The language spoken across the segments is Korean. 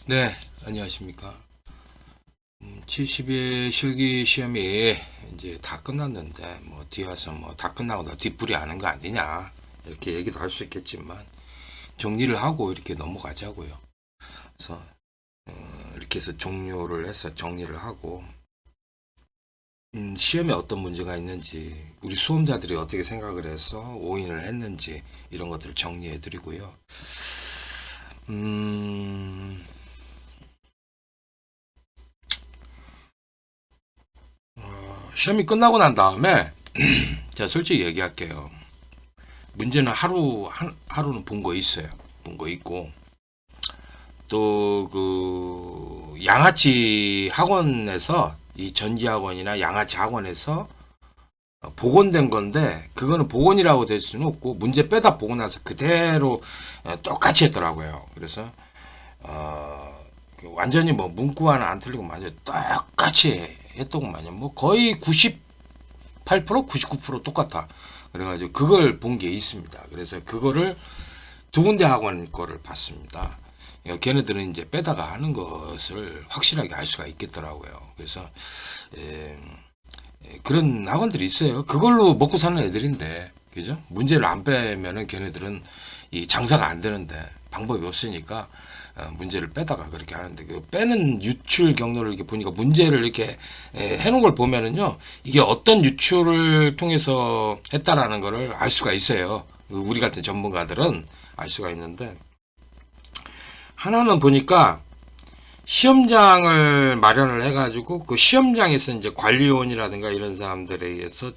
네, 안녕하십니까. 70일 실기 시험이 이제 다 끝났는데, 뭐, 뒤 와서 뭐, 다 끝나고 나 뒷불이 아는 거 아니냐. 이렇게 얘기도 할 수 있겠지만, 정리를 하고 이렇게 넘어가자고요. 그래서, 이렇게 해서 종료를 해서 정리를 하고, 시험에 어떤 문제가 있는지, 우리 수험자들이 어떻게 생각을 해서 오인을 했는지, 이런 것들을 정리해 드리고요. 음, 시험이 끝나고 난 다음에, 제가 솔직히 얘기할게요. 문제는 하루는 본 거 있어요. 본 거 있고, 또 그 양아치 학원에서, 이 전기 학원이나 양아치 학원에서 복원된 건데, 그거는 복원이라고 될 수는 없고, 문제 빼다 보고 나서 그대로 똑같이 했더라고요. 그래서 완전히 뭐 문구 하나 안 틀리고 완전 똑같이 했더구만요. 뭐 거의 98%, 99% 똑같아. 그래가지고 그걸 본 게 있습니다. 그래서 그거를 두 군데 학원 거를 봤습니다. 걔네들은 이제 빼다가 하는 것을 확실하게 알 수가 있겠더라고요. 그래서 그런 학원들이 있어요. 그걸로 먹고 사는 애들인데, 그죠? 문제를 안 빼면은 걔네들은 이 장사가 안 되는데 방법이 없으니까 문제를 빼다가 그렇게 하는데, 그 빼는 유출 경로를 이렇게 보니까 문제를 이렇게 해놓은 걸 보면은요, 이게 어떤 유출을 통해서 했다라는 거를 알 수가 있어요. 우리 같은 전문가들은 알 수가 있는데, 하나는 보니까 시험장을 마련을 해가지고 그 시험장에서 이제 관리원이라든가 이런 사람들에 의해서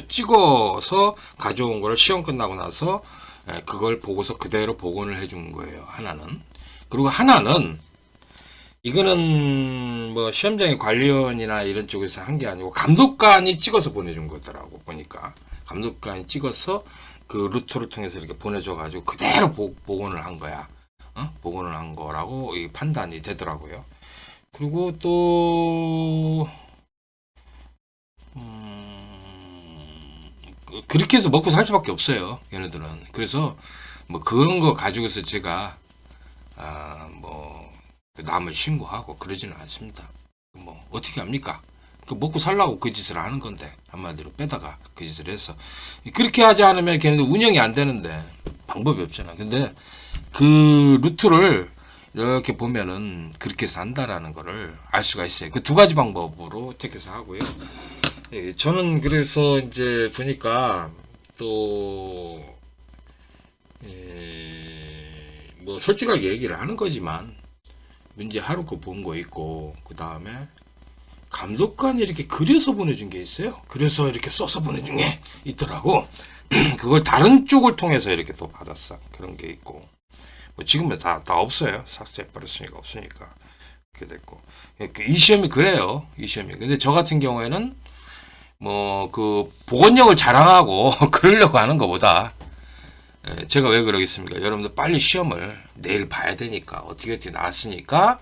찍어서 가져온 거를 시험 끝나고 나서 그걸 보고서 그대로 복원을 해준 거예요. 하나는. 그리고 하나는 이거는 뭐 시험장의 관리원이나 이런 쪽에서 한 게 아니고 감독관이 찍어서 보내준 거더라고. 보니까 감독관이 찍어서 그 루트를 통해서 이렇게 보내줘가지고 그대로 복원을 한 거야. 복원을 한 거라고 판단이 되더라고요. 그리고 또 그렇게 해서 먹고 살 수밖에 없어요. 얘네들은. 그래서 뭐 그런 거 가지고서 제가 뭐 남을 신고하고 그러지는 않습니다. 뭐 어떻게 합니까? 그 먹고 살라고 그 짓을 하는 건데, 한마디로 빼다가 그 짓을 해서 그렇게 하지 않으면 걔네들 운영이 안 되는데 방법이 없잖아. 근데 그 루트를 이렇게 보면은 그렇게 해서 한다라는 거를 알 수가 있어요. 그 두 가지 방법으로 택해서 하고요. 저는 그래서 이제 보니까 또, 뭐 솔직하게 얘기를 하는 거지만, 문제 하루 거 본 거 있고, 그 다음에 감독관이 이렇게 그려서 보내준 게 있어요. 그래서 이렇게 써서 보내준 게 있더라고. 그걸 다른 쪽을 통해서 이렇게 또 받았어. 그런 게 있고. 뭐 지금은 다 없어요. 삭제해버렸으니까 없으니까. 그렇게 됐고. 이 시험이 그래요. 이 시험이. 근데 저 같은 경우에는 뭐 그 복원력을 자랑하고 그러려고 하는 것보다, 제가 왜 그러겠습니까? 여러분들 빨리 시험을 내일 봐야 되니까, 어떻게 나왔으니까,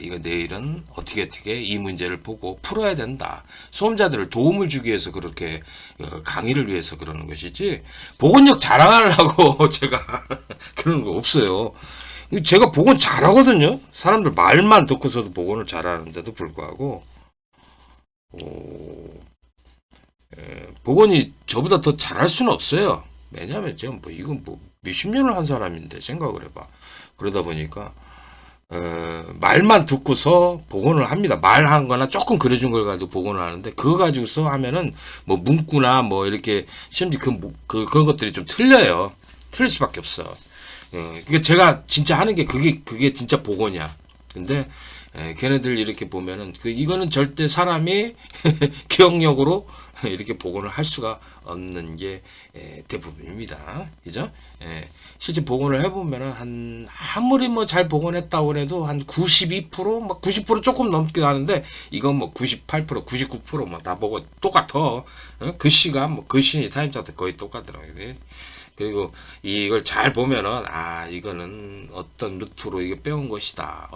이거 내일은 어떻게 이 문제를 보고 풀어야 된다. 수험자들을 도움을 주기 위해서 그렇게 강의를 위해서 그러는 것이지, 복원력 자랑하려고 제가 그러는 거 없어요. 제가 복원 잘하거든요. 사람들 말만 듣고서도 복원을 잘하는데도 불구하고 복원이 저보다 더 잘할 수는 없어요. 왜냐하면 제가 뭐 이건 뭐 몇십 년을 한 사람인데 생각을 해봐. 그러다 보니까 말만 듣고서 복원을 합니다. 말한 거나 조금 그려준 걸 가지고 복원을 하는데, 그거 가지고서 하면은 뭐 문구나 뭐 이렇게 시험지 그런 것들이 좀 틀려요. 틀릴 수밖에 없어. 그러니까 제가 진짜 하는 게 그게 진짜 복원이야. 근데 걔네들 이렇게 보면은 이거는 절대 사람이 기억력으로 이렇게 복원을 할 수가 없는 게 대부분입니다. 그죠? 실제 복원을 해보면은 아무리 뭐 잘 복원했다고 해도 한 92%, 막 90% 조금 넘기도 하는데, 이건 뭐 98%, 99% 다 보고 똑같아. 글씨가 뭐 글씨 타임차트 거의 똑같더라고요. 그리고 이걸 잘 보면은 이거는 어떤 루트로 이게 빼온 것이다.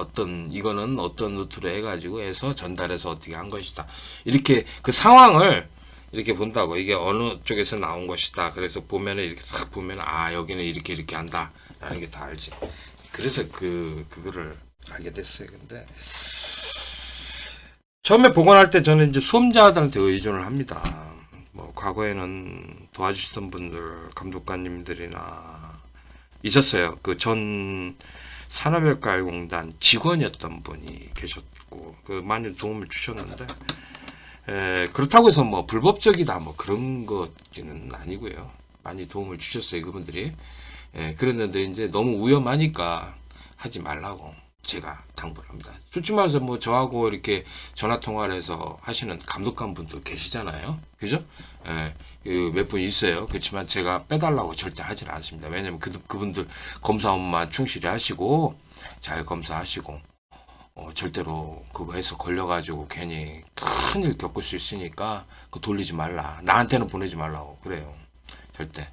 이거는 어떤 루트로 해가지고 해서 전달해서 어떻게 한 것이다. 이렇게 그 상황을 이렇게 본다고, 이게 어느 쪽에서 나온 것이다. 그래서 보면은 이렇게 싹 보면 여기는 이렇게 한다. 라는 게 다 알지. 그래서 그거를 알게 됐어요. 근데 처음에 복원할 때 저는 이제 수험자들한테 의존을 합니다. 뭐 과거에는 도와주시던 분들, 감독관님들이나 있었어요. 그 전 산업혁과공단 직원이었던 분이 계셨고 그 많이 도움을 주셨는데 그렇다고 해서 뭐 불법적이다 뭐 그런 것은 아니고요. 많이 도움을 주셨어요, 그분들이. 그랬는데 이제 너무 위험하니까 하지 말라고 제가 당부를 합니다. 솔직히 말해서 뭐 저하고 이렇게 전화 통화를 해서 하시는 감독관 분들 계시잖아요. 그죠? 몇 분 있어요. 그렇지만 제가 빼달라고 절대 하지는 않습니다. 왜냐면 그분들 검사 업무만 충실히 하시고 잘 검사하시고 절대로 그거 해서 걸려가지고 괜히 큰일 겪을 수 있으니까 그거 돌리지 말라. 나한테는 보내지 말라고 그래요. 절대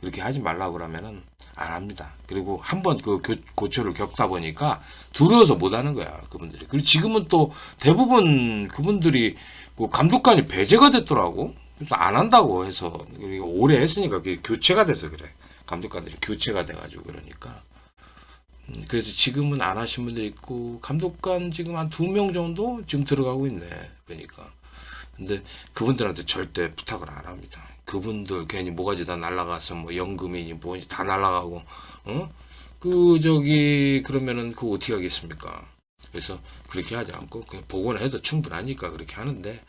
그렇게 하지 말라고 그러면은 안 합니다. 그리고 한번 그 고초를 겪다 보니까 두려워서 못 하는 거야, 그분들이. 그리고 지금은 또 대부분 그분들이 그 감독관이 배제가 됐더라고. 그래서 안 한다고 해서 오래 했으니까 그게 교체가 돼서 그래. 감독관들이 교체가 돼가지고 그러니까. 그래서 지금은 안 하신 분들이 있고 감독관 지금 한 2명 정도 지금 들어가고 있네. 그러니까. 근데 그분들한테 절대 부탁을 안 합니다. 그분들 괜히 뭐가지 다 날라가서 뭐 연금이니 뭐니 다 날라가고 그러면은 그거 어떻게 하겠습니까? 그래서 그렇게 하지 않고 그냥 복원을 해도 충분하니까 그렇게 하는데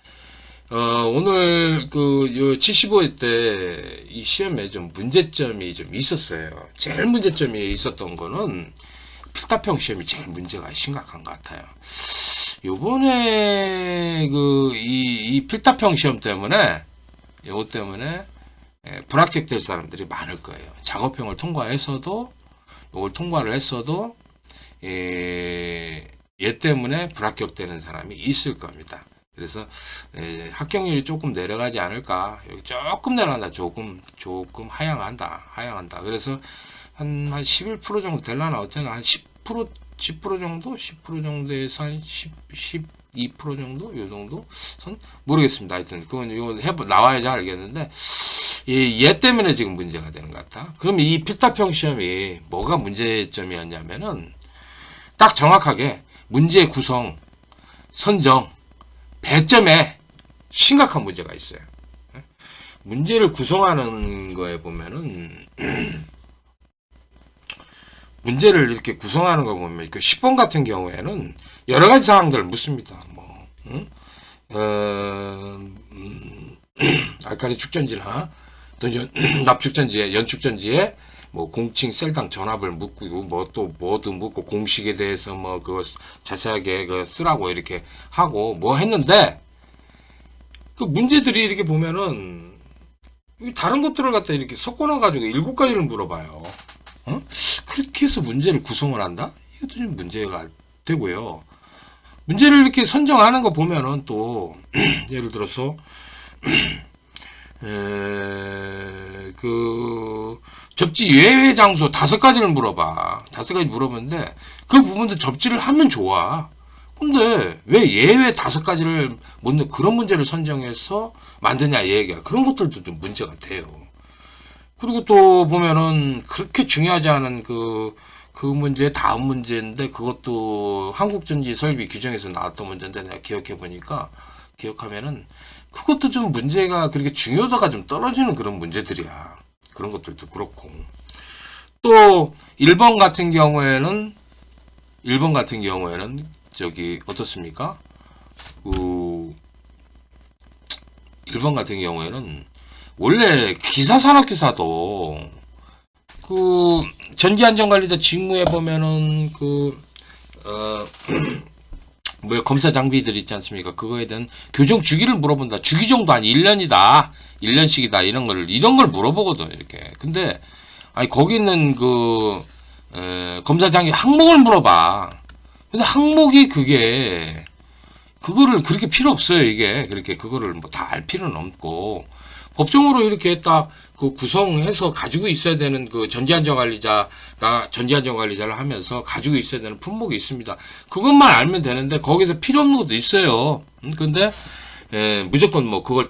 오늘 그 75회 때 이 시험에 좀 문제점이 좀 있었어요. 제일 문제점이 있었던 거는 필답형 시험이 제일 문제가 심각한 것 같아요. 요번에 이 필답형 시험 때문에 이것 때문에 불합격될 사람들이 많을 거예요. 작업형을 통과해서도 이걸 통과를 했어도 얘 때문에 불합격되는 사람이 있을 겁니다. 그래서 합격률이 조금 내려가지 않을까. 조금 내려간다. 조금 하향한다. 그래서 한 11% 정도 될라나 어쩌나 한 10% 정도? 10% 정도에서 한 12% 정도? 요 정도? 선? 모르겠습니다. 하여튼, 이건 나와야지 알겠는데, 얘 때문에 지금 문제가 되는 것 같아. 그럼 이 필답형 시험이 뭐가 문제점이었냐면은, 딱 정확하게 문제 구성, 선정, 배점에 심각한 문제가 있어요. 문제를 구성하는 거에 보면은, 문제를 이렇게 구성하는 거 보면 그 10번 같은 경우에는 여러 가지 사항들을 묻습니다. 뭐 알칼리 축전지나 또 납축전지에 연축전지에 뭐 공칭 셀당 전압을 묻고 뭐 또 뭐도 묻고 공식에 대해서 뭐 그거 자세하게 그 쓰라고 이렇게 하고 뭐 했는데 그 문제들이 이렇게 보면은 다른 것들을 갖다 이렇게 섞어놔 가지고 7가지를 물어봐요. 그렇게 해서 문제를 구성을 한다? 이것도 좀 문제가 되고요. 문제를 이렇게 선정하는 거 보면은 또 예를 들어서 그 접지 예외 장소 5가지를 물어봐. 5가지 물어보는데 그 부분도 접지를 하면 좋아. 근데 왜 예외 5가지를 묻는 그런 문제를 선정해서 만드냐 이 얘기야. 그런 것들도 좀 문제가 돼요. 그리고 또 보면은 그렇게 중요하지 않은 그 문제의 다음 문제인데 그것도 한국전지 설비 규정에서 나왔던 문제인데 내가 기억하면은 그것도 좀 문제가 그렇게 중요도가 좀 떨어지는 그런 문제들이야. 그런 것들도 그렇고. 또 1번 같은 경우에는 저기 어떻습니까? 1번 같은 경우에는 원래 기사산업기사도 그 전기안전관리자 직무에 보면은 검사 장비들 있지 않습니까? 그거에 대한 교정 주기를 물어본다. 주기 정도 한 1년이다. 1년씩이다. 이런 걸 물어보거든, 이렇게. 근데, 아니, 거기 있는 검사 장비 항목을 물어봐. 근데 항목이 그거를 그렇게 필요 없어요, 이게. 그렇게 그거를 뭐 다 알 필요는 없고. 법정으로 이렇게 딱 그 구성해서 가지고 있어야 되는 그 전기안전관리자를 하면서 가지고 있어야 되는 품목이 있습니다. 그것만 알면 되는데 거기서 필요 없는 것도 있어요. 근데 무조건 뭐 그걸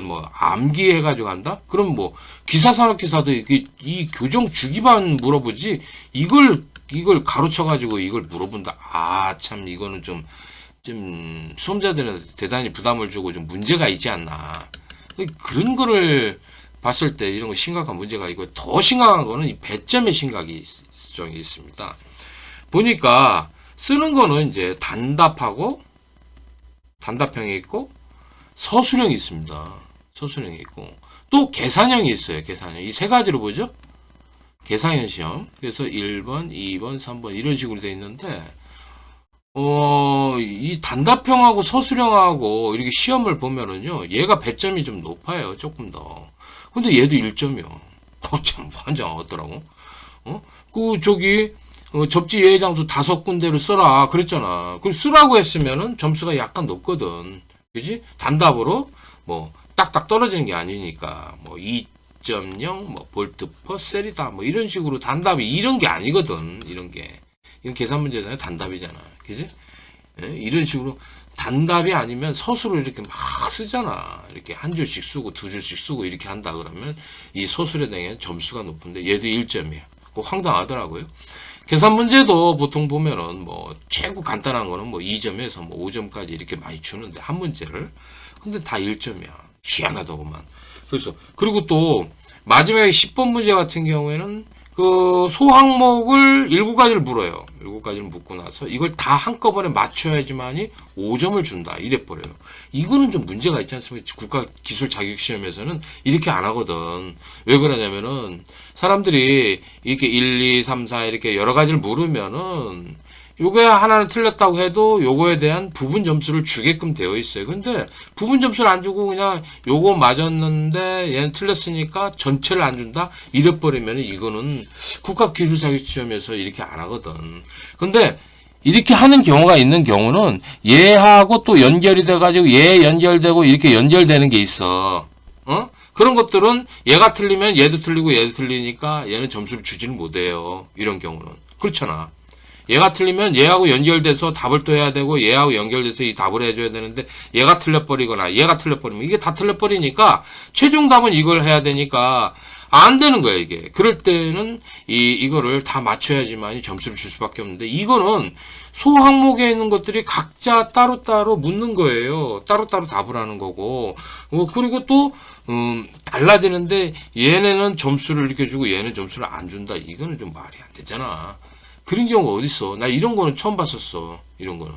뭐 암기해가지고 한다? 그럼 뭐 기사산업기사도 이 교정 주기만 물어보지 이걸 이걸 가로쳐가지고 이걸 물어본다. 아, 참, 이거는 좀 수험자들은 대단히 부담을 주고 좀 문제가 있지 않나. 그런 거를 봤을 때 이런 거 심각한 문제가 있고, 더 심각한 거는 이 배점의 심각이 있습니다. 보니까 쓰는 거는 이제 단답형이 있고, 서술형이 있습니다. 서술형이 있고, 또 계산형이 있어요. 계산형. 이 세 가지로 보죠? 계산형 시험. 그래서 1번, 2번, 3번 이런 식으로 돼 있는데, 이 단답형하고 서술형하고 이렇게 시험을 보면은요, 얘가 배점이 좀 높아요. 조금 더. 근데 얘도 1점이요. 참, 환장하더라고. 접지 예외 장소 5군데를 써라. 그랬잖아. 그걸 쓰라고 했으면은 점수가 약간 높거든. 그지? 단답으로, 딱딱 떨어지는 게 아니니까, 2.0, 볼트 퍼 셀이다. 이런 식으로 단답이 이런 게 아니거든. 이런 게. 이건 계산 문제잖아요. 단답이잖아. 그지? 예? 이런 식으로 단답이 아니면 서술을 이렇게 막 쓰잖아. 이렇게 한 줄씩 쓰고 두 줄씩 쓰고 이렇게 한다 그러면 이 서술에 대한 점수가 높은데 얘도 1점이야. 그거 황당하더라고요. 계산 문제도 보통 보면은 최고 간단한 거는 2점에서 5점까지 이렇게 많이 주는데 한 문제를. 근데 다 1점이야. 희한하더구만. 그리고 또 마지막에 10번 문제 같은 경우에는 그 소항목을 7가지를 물어요. 7가지를 묻고 나서 이걸 다 한꺼번에 맞춰야지만이 5점을 준다. 이래 버려요. 이거는 좀 문제가 있지 않습니까? 국가기술 자격시험에서는 이렇게 안 하거든. 왜 그러냐면은 사람들이 이렇게 1, 2, 3, 4 이렇게 여러 가지를 물으면은 요게 하나는 틀렸다고 해도 요거에 대한 부분 점수를 주게끔 되어 있어요. 근데 부분 점수를 안 주고 그냥 요거 맞았는데 얘는 틀렸으니까 전체를 안 준다? 이래버리면 이거는 국가기술자격시험에서 이렇게 안 하거든. 근데 이렇게 하는 경우가 있는 경우는 얘하고 또 연결이 돼가지고 얘 연결되고 이렇게 연결되는 게 있어. 그런 것들은 얘가 틀리면 얘도 틀리고 얘도 틀리니까 얘는 점수를 주지는 못해요. 이런 경우는. 그렇잖아. 얘가 틀리면 얘하고 연결돼서 답을 또 해야 되고 얘하고 연결돼서 이 답을 해줘야 되는데 얘가 틀려버리거나 얘가 틀려버리면 이게 다 틀려버리니까 최종 답은 이걸 해야 되니까 안 되는 거야 이게. 그럴 때는 이거를 다 맞춰야지만 점수를 줄 수밖에 없는데 이거는 소항목에 있는 것들이 각자 따로따로 묻는 거예요. 따로따로 답을 하는 거고 그리고 또 달라지는데 얘네는 점수를 이렇게 주고 얘는 점수를 안 준다. 이거는 좀 말이 안 되잖아. 그런 경우가 어딨어. 나 이런 거는 처음 봤었어. 이런 거는.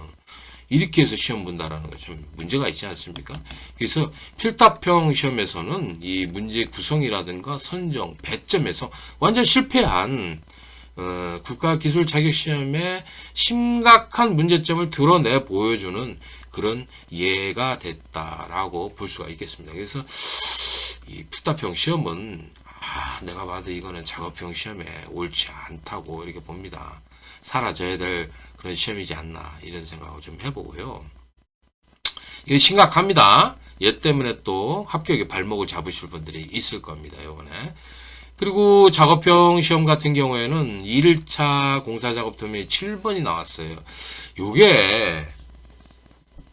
이렇게 해서 시험 본다라는 거 참 문제가 있지 않습니까? 그래서 필답형 시험에서는 이 문제 구성이라든가 선정, 배점에서 완전 실패한 국가기술자격시험의 심각한 문제점을 드러내 보여주는 그런 예가 됐다라고 볼 수가 있겠습니다. 그래서 이 필답형 시험은 내가 봐도 이거는 작업형 시험에 옳지 않다고 이렇게 봅니다. 사라져야 될 그런 시험이지 않나 이런 생각을 좀 해보고요. 이게 심각합니다. 얘 때문에 또 합격에 발목을 잡으실 분들이 있을 겁니다. 이번에. 그리고 작업형 시험 같은 경우에는 1차 공사작업 도면이 7번이 나왔어요. 요게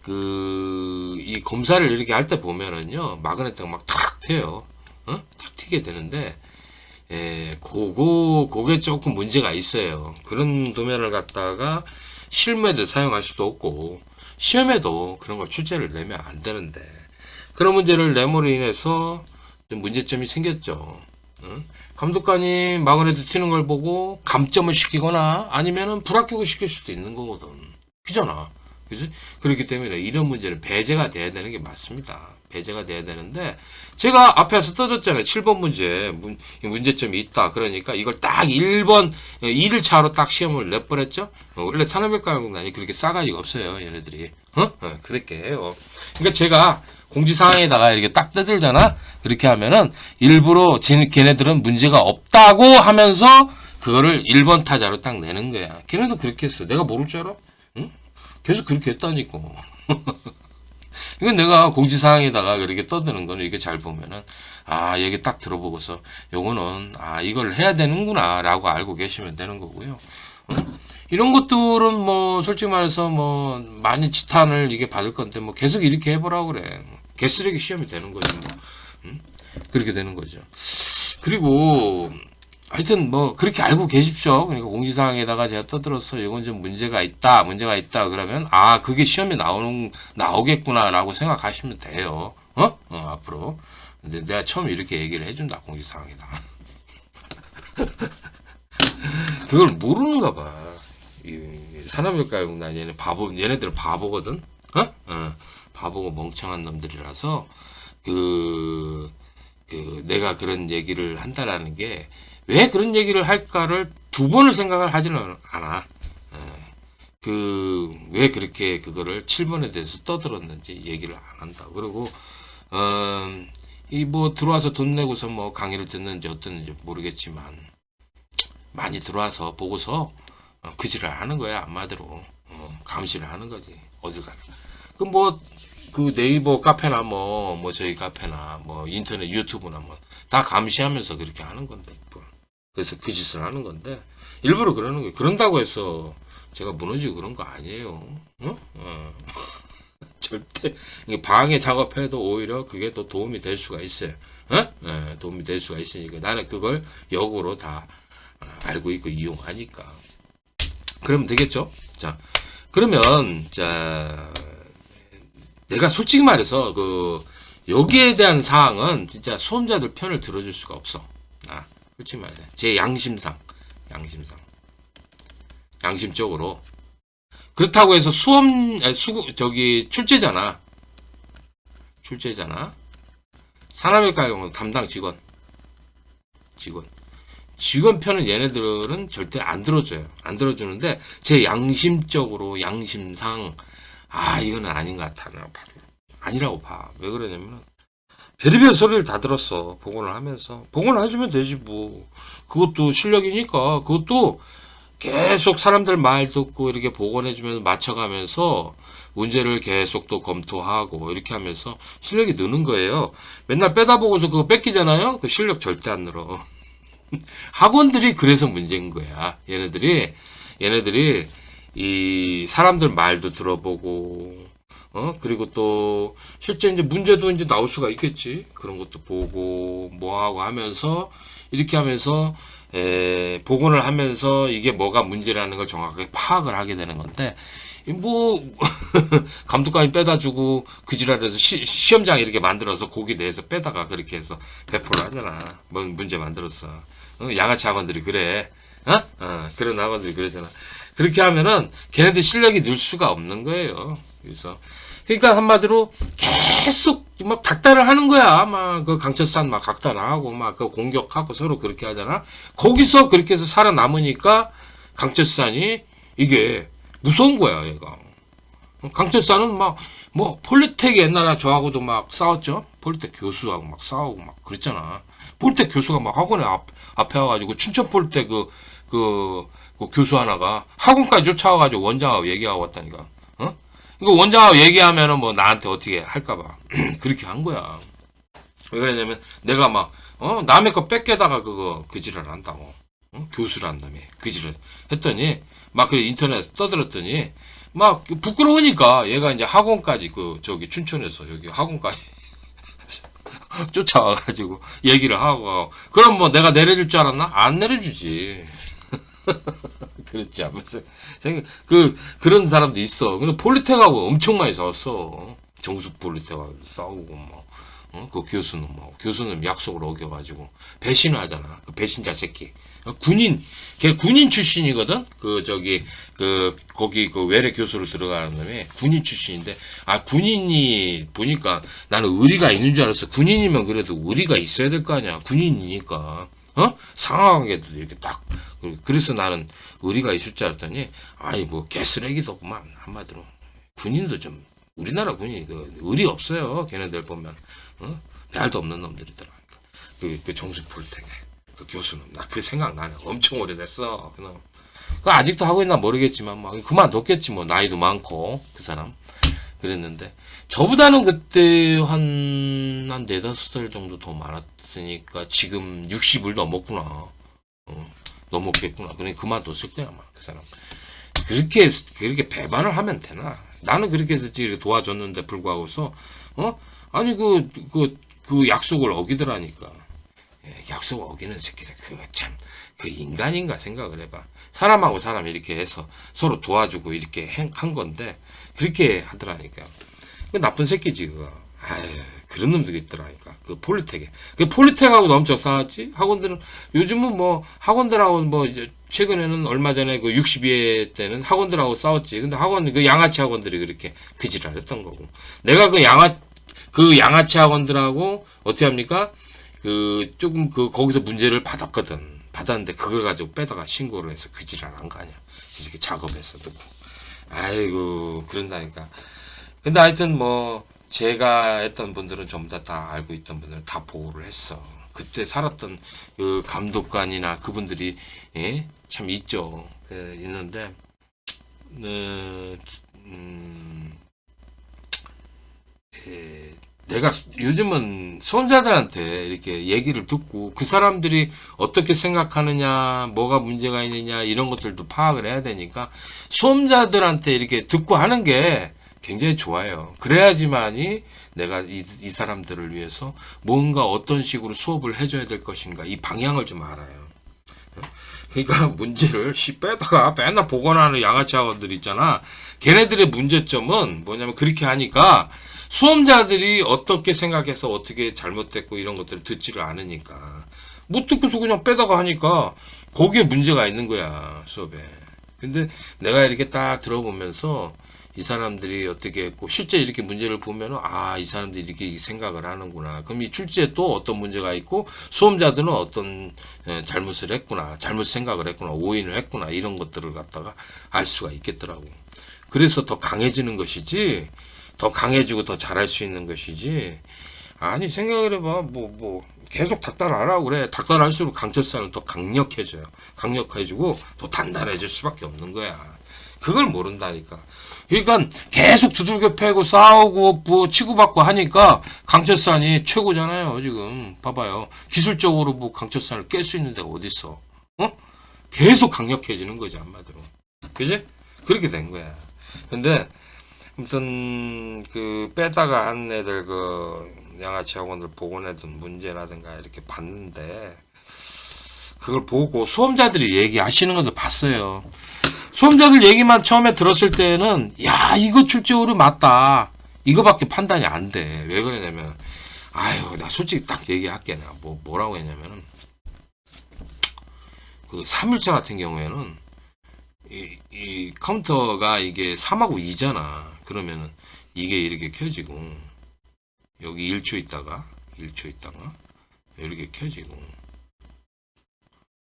이 검사를 이렇게 할 때 보면은요 마그네트가 막 탁 튀어요. 탁 튀게 되는데 그게 조금 문제가 있어요. 그런 도면을 갖다가 실무에도 사용할 수도 없고 시험에도 그런 걸 출제를 내면 안 되는데 그런 문제를 내므로 인해서 좀 문제점이 생겼죠. 감독관이 마그네트 튀는 걸 보고 감점을 시키거나 아니면은 불합격을 시킬 수도 있는 거거든. 그잖아. 그지? 그렇기 때문에 이런 문제는 배제가 돼야 되는 게 맞습니다. 배제가 돼야 되는데 제가 앞에서 떠줬잖아요. 7번 문제점이 있다. 그러니까 이걸 딱 1번 1차로 딱 시험을 내버렸죠. 원래 산업일과학공단이 그렇게 싸가지가 없어요. 얘네들이. 그렇게 해요. 그러니까 제가 공지사항에다가 이렇게 딱 떠들잖아. 그렇게 하면은 일부러 걔네들은 문제가 없다고 하면서 그거를 1번 타자로 딱 내는 거야. 걔네도 그렇게 했어. 내가 모를 줄 알아? 응? 계속 그렇게 했다니까. 이건 내가 공지사항에다가 그렇게 떠드는 거는 이렇게 잘 보면은, 얘기 딱 들어보고서, 요거는, 이걸 해야 되는구나, 라고 알고 계시면 되는 거고요. 이런 것들은 솔직히 말해서 많이 지탄을 이게 받을 건데, 계속 이렇게 해보라고 그래. 개쓰레기 시험이 되는 거지, 그렇게 되는 거죠. 그리고, 하여튼 뭐 그렇게 알고 계십시오. 그러니까 공지사항에다가 제가 떠들어서 이건 좀 문제가 있다 그러면 아 그게 시험에 나오겠구나라고 생각하시면 돼요. 앞으로. 근데 내가 처음 이렇게 얘기를 해준다 공지사항에다가. 그걸 모르는가 봐. 산업일가공단 얘네들은 바보거든. 바보고 멍청한 놈들이라서 내가 그런 얘기를 한다라는 게 왜 그런 얘기를 할까를 두 번을 생각을 하지는 않아. 왜 그렇게 그거를 7번에 대해서 떠들었는지 얘기를 안 한다. 그리고 뭐 들어와서 돈 내고서 뭐 강의를 듣는지 어떻는지 모르겠지만 많이 들어와서 보고서 그지를 하는 거야. 한마디로 감시를 하는 거지. 어딜 가. 그 네이버 카페나 뭐 저희 카페나 뭐 인터넷 유튜브나 뭐 다 감시하면서 그렇게 하는 건데 뭐. 그래서 그 짓을 하는 건데 일부러 그러는 거예요. 그런다고 해서 제가 무너지고 그런 거 아니에요. 절대 방해 작업해도 오히려 그게 더 도움이 될 수가 있어요. 도움이 될 수가 있으니까 나는 그걸 역으로 다 알고 있고 이용하니까 그러면 되겠죠. 자 그러면 내가 솔직히 말해서 여기에 대한 사항은 진짜 수험자들 편을 들어줄 수가 없어. 솔직히 말해. 제 양심적으로. 그렇다고 해서 출제자나. 산업일과 경우 담당 직원 편은 얘네들은 절대 안 들어줘요. 안 들어주는데, 제 양심상, 이거는 아닌 것 같아. 아니라고 봐. 왜 그러냐면, 별의별 소리를 다 들었어. 복원을 하면서. 복원을 해주면 되지, 뭐. 그것도 실력이니까, 그것도 계속 사람들 말 듣고 이렇게 복원해주면서 맞춰가면서 문제를 계속 또 검토하고 이렇게 하면서 실력이 느는 거예요. 맨날 빼다 보고서 그거 뺏기잖아요? 그 실력 절대 안 늘어. 학원들이 그래서 문제인 거야. 얘네들이 이 사람들 말도 들어보고, 그리고 또 실제 이제 문제도 이제 나올 수가 있겠지. 그런 것도 보고 뭐하고 하면서 이렇게 하면서 복원을 하면서 이게 뭐가 문제라는 걸 정확하게 파악을 하게 되는 건데 뭐 감독관이 빼다 주고 그 지랄해서 시험장 이렇게 만들어서 거기 내에서 빼다가 그렇게 해서 배포를 하잖아. 뭐 문제 만들었어. 양아치 학원들이 그래. 그런 학원들이 그러잖아. 그렇게 하면은 걔네들 실력이 늘 수가 없는 거예요. 그러니까 한마디로 계속 막 닥달을 하는 거야. 막 그 강철산 막 각달하고 막 그 공격하고 서로 그렇게 하잖아. 거기서 그렇게 해서 살아남으니까 강철산이 이게 무서운 거야, 얘가. 강철산은 막 뭐 폴리텍 옛날에 저하고도 막 싸웠죠. 폴리텍 교수하고 막 싸우고 막 그랬잖아. 폴리텍 교수가 막 학원에 앞에 와가지고 춘천 폴리텍 그 교수 하나가 학원까지 쫓아와가지고 원장하고 얘기하고 왔다니까. 이거 원장하고 얘기하면은 뭐 나한테 어떻게 할까봐 그렇게 한 거야. 왜 그러냐면 내가 막 남의 거 뺏겨다가 그 지랄 한다고. 교수란 놈이 그 지랄 했더니 막 그래 인터넷에 떠들었더니 막 부끄러우니까 얘가 이제 학원까지 춘천에서 여기 학원까지 쫓아와가지고 얘기를 하고 그럼 뭐 내가 내려줄 줄 알았나? 안 내려주지. 그렇지 않면서 그런 사람도 있어. 근데 폴리텍하고 엄청 많이 싸웠어. 정숙 폴리텍하고 싸우고 뭐. 그 교수는 약속을 어겨가지고 배신을 하잖아. 그 배신자 새끼. 걔 군인 출신이거든. 거기 그 외래 교수로 들어가는 놈이 군인 출신인데, 군인이 보니까 나는 의리가 있는 줄 알았어. 군인이면 그래도 의리가 있어야 될 거 아니야. 군인이니까. 상황에도 이렇게 딱. 그래서 나는 의리가 있을 줄 알았더니, 뭐, 개쓰레기도구만. 한마디로. 군인도 좀, 우리나라 군인이 의리 없어요. 걔네들 보면. 배알도 없는 놈들이더라. 그 정수 폴텍에. 그 교수는. 나 그 생각 나네. 엄청 오래됐어. 그놈. 아직도 하고 있나 모르겠지만, 막, 그만뒀겠지. 뭐, 나이도 많고, 그 사람. 그랬는데. 저보다는 그때 한 4-5살 정도 더 많았으니까, 지금 60을 넘었구나. 넘었겠구나. 그러니 그만뒀을 거야, 아마. 그 사람. 그렇게 배반을 하면 되나? 나는 그렇게 해서 이렇게 도와줬는데 불구하고서, 아니, 그 약속을 어기더라니까. 약속 어기는 새끼들, 그 인간인가 생각을 해봐. 사람하고 사람 이렇게 해서 서로 도와주고 이렇게 한 건데 그렇게 하더라니까. 그 나쁜 새끼지 그거. 아유, 그런 놈들이 있더라니까. 그 폴리텍에. 그 폴리텍하고도 엄청 싸웠지. 학원들은 요즘은 뭐 학원들하고 뭐 이제 최근에는 얼마 전에 그 62회 때는 학원들하고 싸웠지. 근데 학원 그 양아치 학원들이 그렇게 그지랄했던 거고. 내가 그 양아치 학원들하고 어떻게 합니까? 그 조금 그 거기서 문제를 받았거든. 받았는데 그걸 가지고 빼다가 신고를 해서 그지랄한 거 아니야. 이렇게 작업해서 듣고. 아이고 그런다니까. 근데 하여튼 뭐 제가 했던 분들은 전부 다 알고 있던 분들은 다 보호를 했어. 그때 살았던 그 감독관이나 그분들이 예? 참 있죠. 있는데 예, 내가 요즘은 수험자들한테 이렇게 얘기를 듣고 그 사람들이 어떻게 생각하느냐, 뭐가 문제가 있느냐 이런 것들도 파악을 해야 되니까 수험자들한테 이렇게 듣고 하는 게 굉장히 좋아요. 그래야지만이 내가 이 사람들을 위해서 뭔가 어떤 식으로 수업을 해줘야 될 것인가 이 방향을 좀 알아요. 그러니까 문제를 빼다가 맨날 복원하는 양아치 학원들 있잖아. 걔네들의 문제점은 뭐냐면 그렇게 하니까 수험자들이 어떻게 생각해서 어떻게 잘못됐고 이런 것들을 듣지를 않으니까 못 듣고서 그냥 빼다가 하니까 거기에 문제가 있는 거야 수업에. 근데 내가 이렇게 딱 들어보면서 이 사람들이 어떻게 했고 실제 이렇게 문제를 보면은 아, 이 사람들이 이렇게 생각을 하는구나. 그럼 이 출제에 또 어떤 문제가 있고 수험자들은 어떤 잘못을 했구나, 잘못 생각을 했구나, 오인을 했구나 이런 것들을 갖다가 알 수가 있겠더라고. 그래서 더 강해지는 것이지, 더 강해지고 더 잘할 수 있는 것이지. 아니 생각을 해봐, 뭐 계속 닥달하라고 그래. 닥달할수록 강철사는 더 강력해져요. 강력해지고 더 단단해질 수밖에 없는 거야. 그걸 모른다니까. 그러니까 계속 두들겨 패고 싸우고 뭐 치고받고 하니까 강철산이 최고잖아요. 지금 봐봐요. 기술적으로 뭐 강철산을 깰 수 있는 데가 어딨어. 어? 계속 강력해지는 거지 한마디로. 그지? 그렇게 된 거야. 근데 아무튼 그 빼다가 한 애들 그 양아치 학원들 복원해둔 문제라든가 이렇게 봤는데 그걸 보고 수험자들이 얘기하시는 것도 봤어요. 수험자들 얘기만 처음에 들었을 때는 야 이거 출제 오류 맞다 이거밖에 판단이 안 돼. 왜 그러냐면 아유 나 솔직히 딱 얘기할게. 내가 뭐라고 했냐면은 그 3일차 같은 경우에는 이 컴퓨터가 이게 3하고 2잖아. 그러면은 이게 이렇게 켜지고 여기 1초 있다가 이렇게 켜지고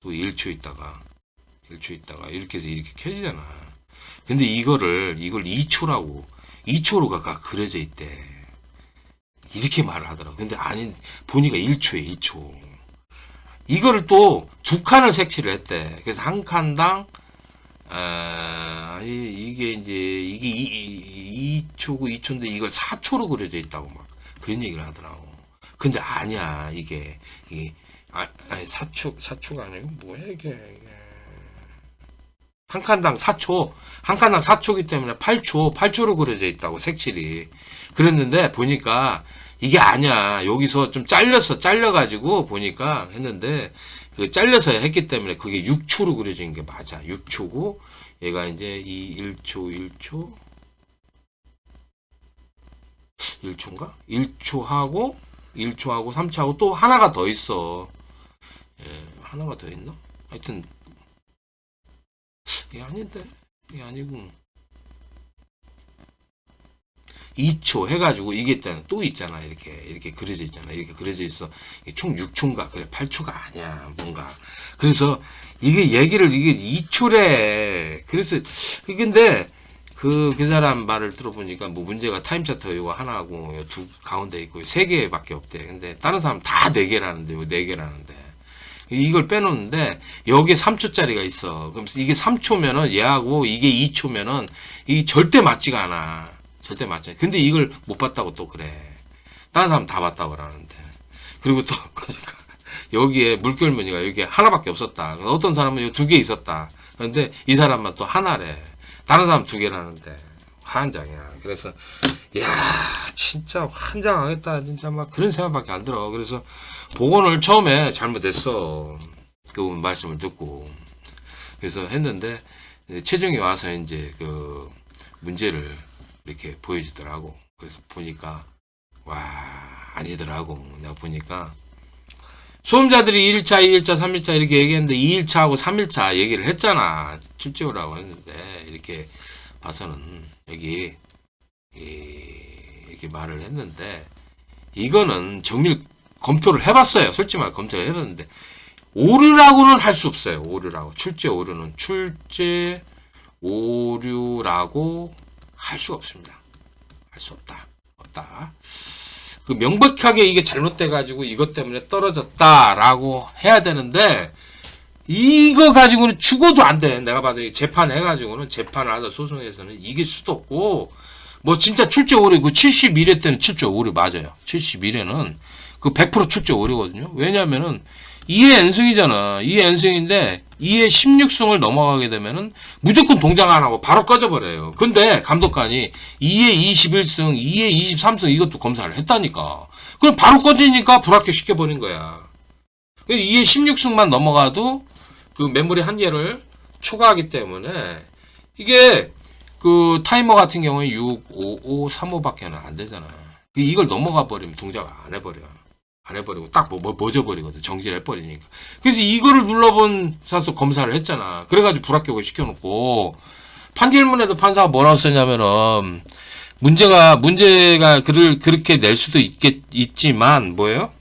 또 1초 있다가 이렇게 해서 이렇게 켜지잖아. 근데 이걸 2초로가 그려져 있대. 이렇게 말을 하더라고. 근데 아닌 보니까 1초에 1초. 이거를 또 두 칸을 색칠을 했대. 그래서 한 칸당 이게 이제 이게 2초고 2초인데 이걸 4초로 그려져 있다고 막 그런 얘기를 하더라고. 근데 아니야 이게 4초가 아니고 뭐야 이게. 한 칸당 4초이기 때문에 8초로 그려져 있다고 색칠이. 그랬는데 보니까 이게 아니야. 여기서 좀 잘려가지고 보니까 했는데 그 잘려서 했기 때문에 그게 6초로 그려진 게 맞아. 6초고 얘가 이제 1초인가? 1초하고 3초하고 또 하나가 더 있어. 예, 하나가 더 있나? 하여튼 이게 아닌데? 이게 아니고 2초 해가지고 이게 있잖아. 또 있잖아. 이렇게 그려져 있잖아. 이렇게 그려져 있어. 총 6초인가? 그래 8초가 아니야. 뭔가. 그래서 이게 얘기를 이게 2초래. 그래서 근데 그 사람 말을 들어보니까 뭐 문제가 타임 차터 이거 하나하고 두 가운데 있고 3개밖에 없대. 근데 다른 사람 다 4개라는데 이거 4개라는데. 이걸 빼놓는데 여기에 3초짜리가 있어. 그럼 이게 3초면은 얘하고 이게 2초면은 이 절대 맞지가 않아. 절대 맞지. 근데 이걸 못 봤다고 또 그래. 다른 사람 다 봤다고 그러는데. 그리고 또 그러니까 여기에 물결 무늬가 여기에 하나밖에 없었다. 어떤 사람은 2개 있었다. 그런데 이 사람만 또 하나래. 다른 사람 2개라는데 환장이야. 그래서 야 진짜 환장하겠다. 진짜 막 그런 생각밖에 안 들어. 그래서 복원을 처음에 잘못했어. 그분 말씀을 듣고 그래서 했는데 최종이 와서 이제 그 문제를 이렇게 보여주더라고. 그래서 보니까 와 아니더라고. 내가 보니까 수험자들이 1차, 2일차, 3일차 이렇게 얘기했는데 2일차하고 3일차 얘기를 했잖아. 출제오라고 했는데 이렇게 봐서는 여기 이렇게 말을 했는데 이거는 정밀 검토를 해봤어요. 솔직히 말 검토를 해봤는데 오류라고는 할 수 없어요. 오류라고 출제 오류는 출제 오류라고 할 수가 없습니다. 할 수 없다. 없다. 그 명백하게 이게 잘못돼 가지고 이것 때문에 떨어졌다라고 해야 되는데 이거 가지고는 죽어도 안 돼. 내가 봐도 재판해 가지고는 재판을 하다 소송에서는 이길 수도 없고 뭐 진짜 출제 오류 그 71회 때는 출제 오류 맞아요. 71회는 그 100% 출제 오류거든요. 왜냐면은 2회 N승이잖아. 2회 N승인데 2회 16승을 넘어가게 되면은 무조건 동작 안 하고 바로 꺼져버려요. 근데 감독관이 2회 21승, 2회 23승 이것도 검사를 했다니까. 그럼 바로 꺼지니까 불합격 시켜버린 거야. 2회 16승만 넘어가도 그 메모리 한 개를 초과하기 때문에 이게 그 타이머 같은 경우에 6, 5, 5, 3, 5밖에는 안 되잖아. 이걸 넘어가 버리면 동작을 안 해버려. 안 해버리고 딱 멎어버리거든. 정지를 해버리니까. 그래서 이거를 눌러본 사서 검사를 했잖아. 그래가지고 불합격을 시켜놓고 판결문에도 판사가 뭐라고 썼냐면은 문제가 그렇게 낼 수도 있지만 뭐예요?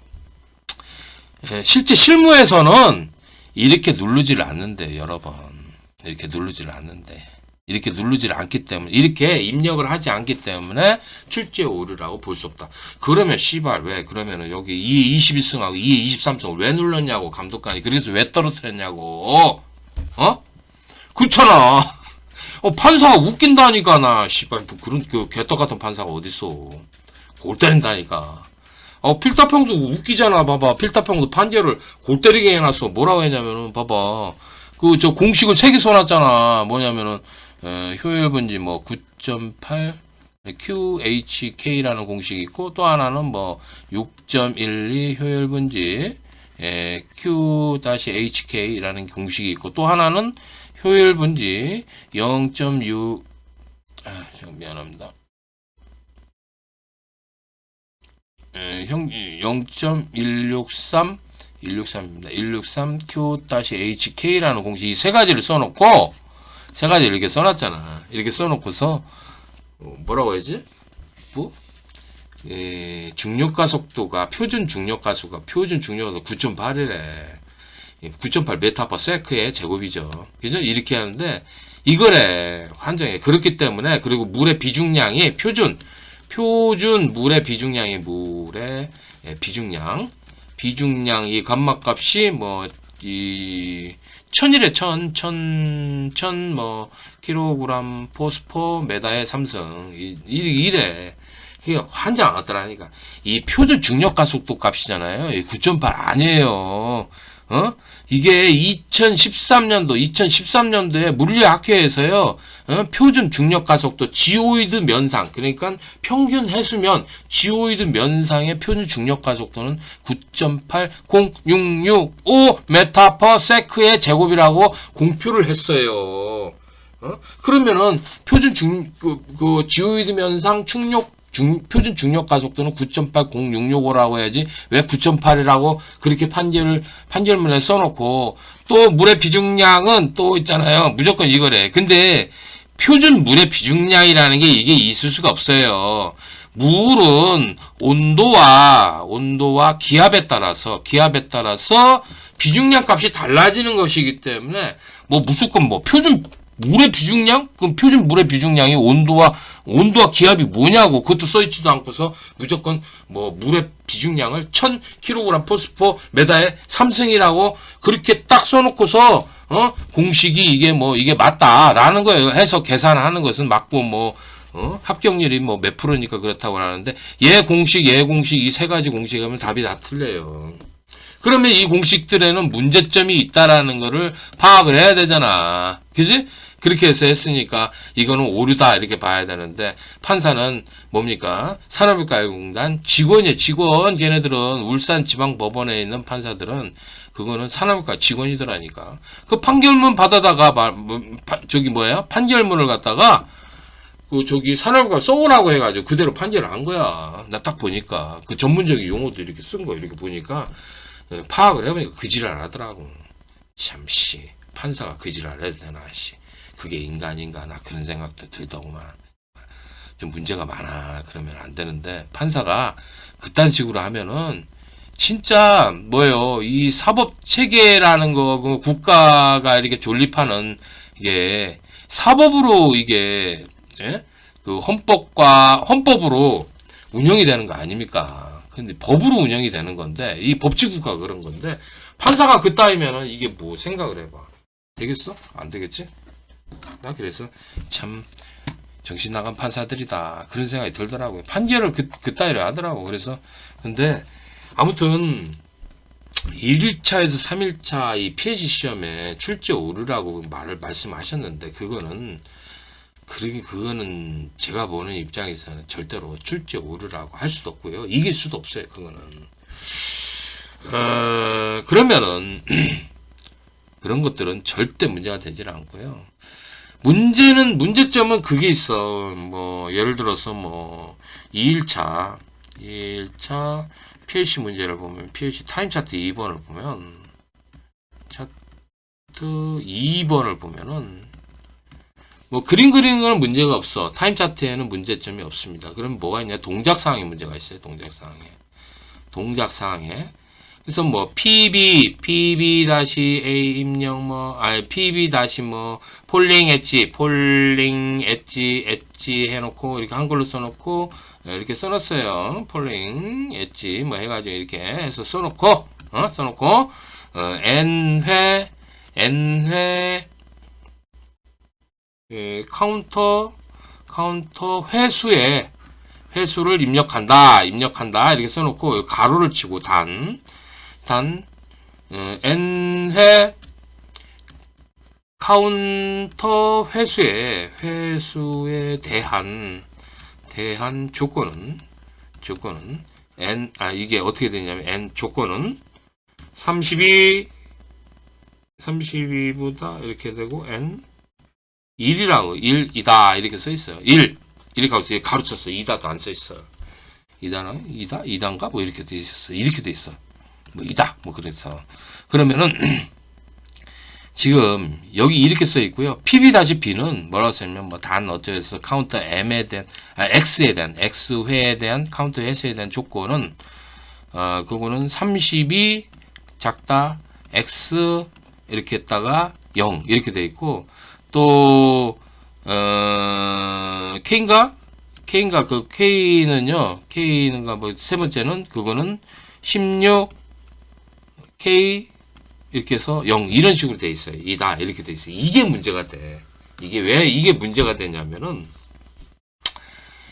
실제 실무에서는 이렇게 누르지를 않는데 여러 번 이렇게 누르지를 않는데 이렇게 누르지를 않기 때문에 이렇게 입력을 하지 않기 때문에 출제 오류라고 볼 수 없다. 그러면 씨발 왜 그러면은 여기 2회 21승하고 2회 23승을 왜 눌렀냐고 감독관이 그래서 왜 떨어뜨렸냐고 그렇잖아. 판사가 웃긴다니까 나 씨발 뭐 그런 그 개떡 같은 판사가 어딨어. 골 때린다니까. 필타평도 웃기잖아. 봐봐 필타평도 판결을 골 때리게 해놨어. 뭐라고 했냐면은 봐봐 그 저 공식을 3개 써놨잖아. 뭐냐면은 효율분지 뭐 9.8 QHK라는 공식이 있고 또 하나는 뭐 6.12 효율분지 Q-HK라는 공식이 있고 또 하나는 효율분지 0.6 미안합니다. 0.163입니다. 163 Q-HK라는 공식 이 세 가지를 써놓고 세 가지 이렇게 써놨잖아. 이렇게 써놓고서 뭐라고 해야지? 뭐? 중력가 속도가 표준 중력가 속도 9.8이래. 9.8 메타퍼 세크의 제곱이죠. 그죠? 이렇게 하는데 이거래 환정해. 그렇기 때문에 그리고 물의 비중량이 표준 물의 비중량이 비중량 이 감마값이 뭐 이 천이래 천 뭐 킬로그램 포스포 메다의 삼성 이래 그게 환장 하더라니까. 이 표준 중력가 속도 값이잖아요. 9.8 아니에요. 이게 2013년도에 물리학회에서요. 표준 중력가 속도 지오이드 면상 그러니까 평균 해수면 지오이드 면상의 표준 중력가 속도는 9.80665 메타 퍼 세크의 제곱이라고 공표를 했어요. 그러면은 표준 그 지오이드 면상 표준 중력가 속도는 9.80665라고 해야지 왜 9.8이라고 그렇게 판결문에 써놓고 또 물의 비중량은 또 있잖아요. 무조건 이거래. 근데 표준 물의 비중량이라는 게 이게 있을 수가 없어요. 물은 온도와 기압에 따라서 비중량 값이 달라지는 것이기 때문에 뭐 무조건 뭐 표준 물의 비중량? 그럼 표준 물의 비중량이 온도와 기압이 뭐냐고 그것도 써있지도 않고서 무조건 뭐 물의 비중량을 1000kg 포스포 메다의 3승이라고 그렇게 딱 써놓고서 공식이 이게 맞다라는 거예요. 해서 계산하는 것은 맞고 뭐 합격률이 뭐 몇 프로니까 그렇다고 하는데 얘 공식 이 세 가지 공식 하면 답이 다 틀려요. 그러면 이 공식들에는 문제점이 있다라는 거를 파악을 해야 되잖아. 그지? 그렇게 해서 했으니까 이거는 오류다 이렇게 봐야 되는데 판사는 뭡니까? 산업일가공단 직원이에요. 직원. 걔네들은 울산지방법원에 있는 판사들은 그거는 산업과 직원이더라니까. 그 판결문 받아다가 판결문을 갖다가 그 산업과 써오라고 해가지고 그대로 판결을 한 거야. 나 딱 보니까 그 전문적인 용어도 이렇게 쓴 거 이렇게 보니까 파악을 해보니까 그지랄 하더라고. 참씨 판사가 그지랄 해도 되나 씨. 그게 인간인가 나 그런 생각도 들더구만. 좀 문제가 많아. 그러면 안 되는데 판사가 그딴 식으로 하면은 진짜 이 사법 체계라는 거 그 국가가 이렇게 존립하는 이게 사법으로 이게 그 헌법으로 운영이 되는 거 아닙니까? 근데 법으로 운영이 되는 건데 이 법치국가가 그런 건데 판사가 그따위면은 이게 뭐 생각을 해봐. 되겠어? 안 되겠지? 나 그래서 참 정신 나간 판사들이다 그런 생각이 들더라고요. 판결을 그따위를 하더라고. 그래서 근데 아무튼 1일차에서 3일차 이 PhD 시험에 출제 오르라고 말씀하셨는데 그거는 제가 보는 입장에서는 절대로 출제 오르라고 할 수도 없고요. 이길 수도 없어요. 그거는. 그러면은 그런 것들은 절대 문제가 되질 않고요. 문제점은 그게 있어. 예를 들어서 2일차 PhD 문제를 보면 PhD 타임 차트 2번을 보면 차트 2번을 보면은 그림 그리는 건 문제가 없어. 타임 차트에는 문제점이 없습니다. 그럼 뭐가 있냐? 동작사항에 문제가 있어요. 동작사항에. 그래서 PB-A 입력 PB- 폴링 엣지 해놓고 이렇게 한글로 써놓고 이렇게 써놨어요. 폴링 엣지 해가지고 이렇게 해서 써놓고 n회 카운터 회수를 입력한다 이렇게 써놓고 가로를 치고 n회 카운터 회수에 대한 조건은 이게 어떻게 되냐면 n 조건은 32보다 이렇게 되고 n 1이다 이렇게 써 있어요. 1 이렇게 하고 가로쳤어. 2다도 안 써 있어요. 2다인가 이렇게 돼 있었어. 이렇게 돼 있어. 2다 그래서 그러면은 지금 여기 이렇게 써 있고요. PB-B는 뭐라고 쓰냐면 단 어쩌서 카운터 M에 대한 X회에 대한 카운터 횟수에 대한 조건은 그거는 32 작다 X 이렇게 했다가 0 이렇게 돼 있고 또 K인가 그 K는요. K는가 세 번째는 그거는 16 K 이렇게 해서 0 이런 식으로 돼 있어요. 이다 이렇게 돼 있어요. 이게 문제가 돼. 이게 왜 이게 문제가 되냐면은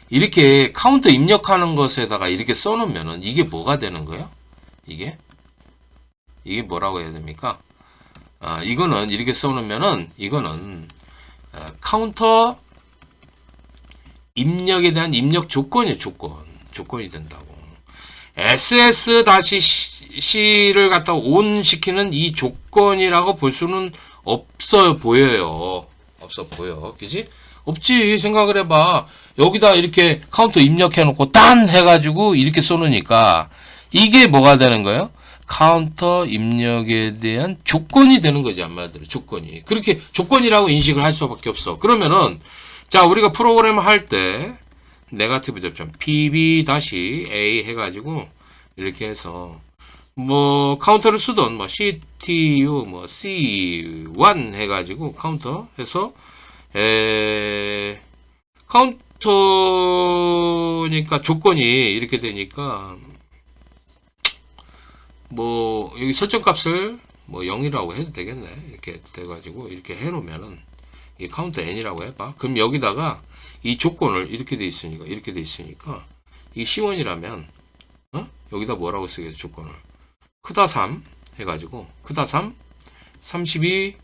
이렇게 카운터 입력하는 것에다가 이렇게 써놓으면은 이게 뭐가 되는 거예요? 이게 뭐라고 해야 됩니까? 이거는 이렇게 써놓으면은 이거는 카운터 입력에 대한 입력 조건이에요. 조건이 된다고. SS-C를 갖다 온 시키는 이 조건이라고 볼 수는 없어 보여요. 그지? 없지. 생각을 해봐. 여기다 이렇게 카운터 입력해놓고 딴 해가지고 이렇게 쏘놓으니까 이게 뭐가 되는 거예요? 카운터 입력에 대한 조건이 되는 거지. 한마디로 조건이. 그렇게 조건이라고 인식을 할 수밖에 없어. 그러면은 자 우리가 프로그램을 할 때 네거티브 접점 PB-A 해가지고 이렇게 해서 카운터를 쓰던 CTU C1 해가지고 카운터 해서 카운터니까 조건이 이렇게 되니까 여기 설정값을 0이라고 해도 되겠네. 이렇게 돼가지고 이렇게 해놓으면은 이 카운터 n이라고 해봐. 그럼 여기다가 이 조건을 이렇게 돼 있으니까 이 C1이라면 여기다 뭐라고 쓰겠어? 조건을 크다 3 해가지고 크다 3 32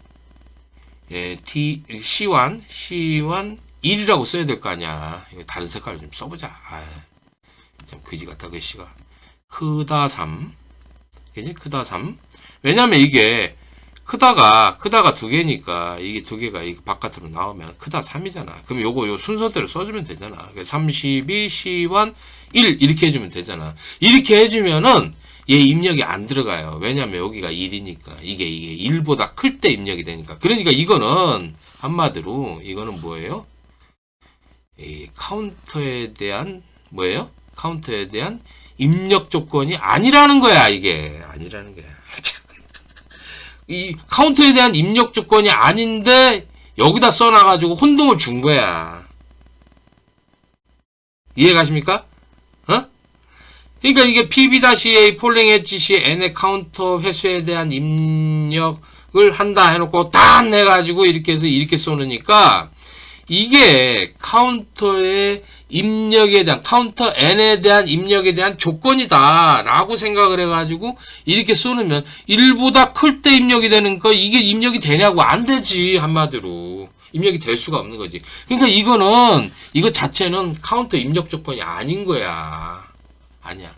C1 1이라고 써야 될 거 아니야. 이거 다른 색깔을 좀 써보자. 참 그지 같다 글씨가. 크다 3 그지? 크다 3 왜냐면 이게 크다가 두 개니까 이게 두 개가 이 바깥으로 나오면 크다 3이잖아. 그럼 요 순서대로 써주면 되잖아. 32, C1, 1 이렇게 해주면 되잖아. 이렇게 해주면은 얘 입력이 안 들어가요. 왜냐면 여기가 1이니까 이게 1보다 클 때 입력이 되니까. 그러니까 이거는 한마디로 이거는 뭐예요? 이 카운터에 대한 뭐예요? 카운터에 대한 입력 조건이 아니라는 거야. 이게 아니라는 거야. 이 카운터에 대한 입력 조건이 아닌데 여기다 써놔가지고 혼동을 준 거야. 이해가십니까? 어? 그러니까 이게 PB-A 폴링 엣지 시 n의 카운터 횟수에 대한 입력을 한다 해놓고 단 해가지고 이렇게 해서 이렇게 쏘느니까 이게 카운터의 입력에 대한 카운터 n에 대한 입력에 대한 조건이다 라고 생각을 해가지고 이렇게 쏘면 1보다 클 때 입력이 되는 거 이게 입력이 되냐고 안 되지. 한마디로 입력이 될 수가 없는 거지. 그러니까 이거 자체는 카운터 입력 조건이 아닌 거야. 아니야.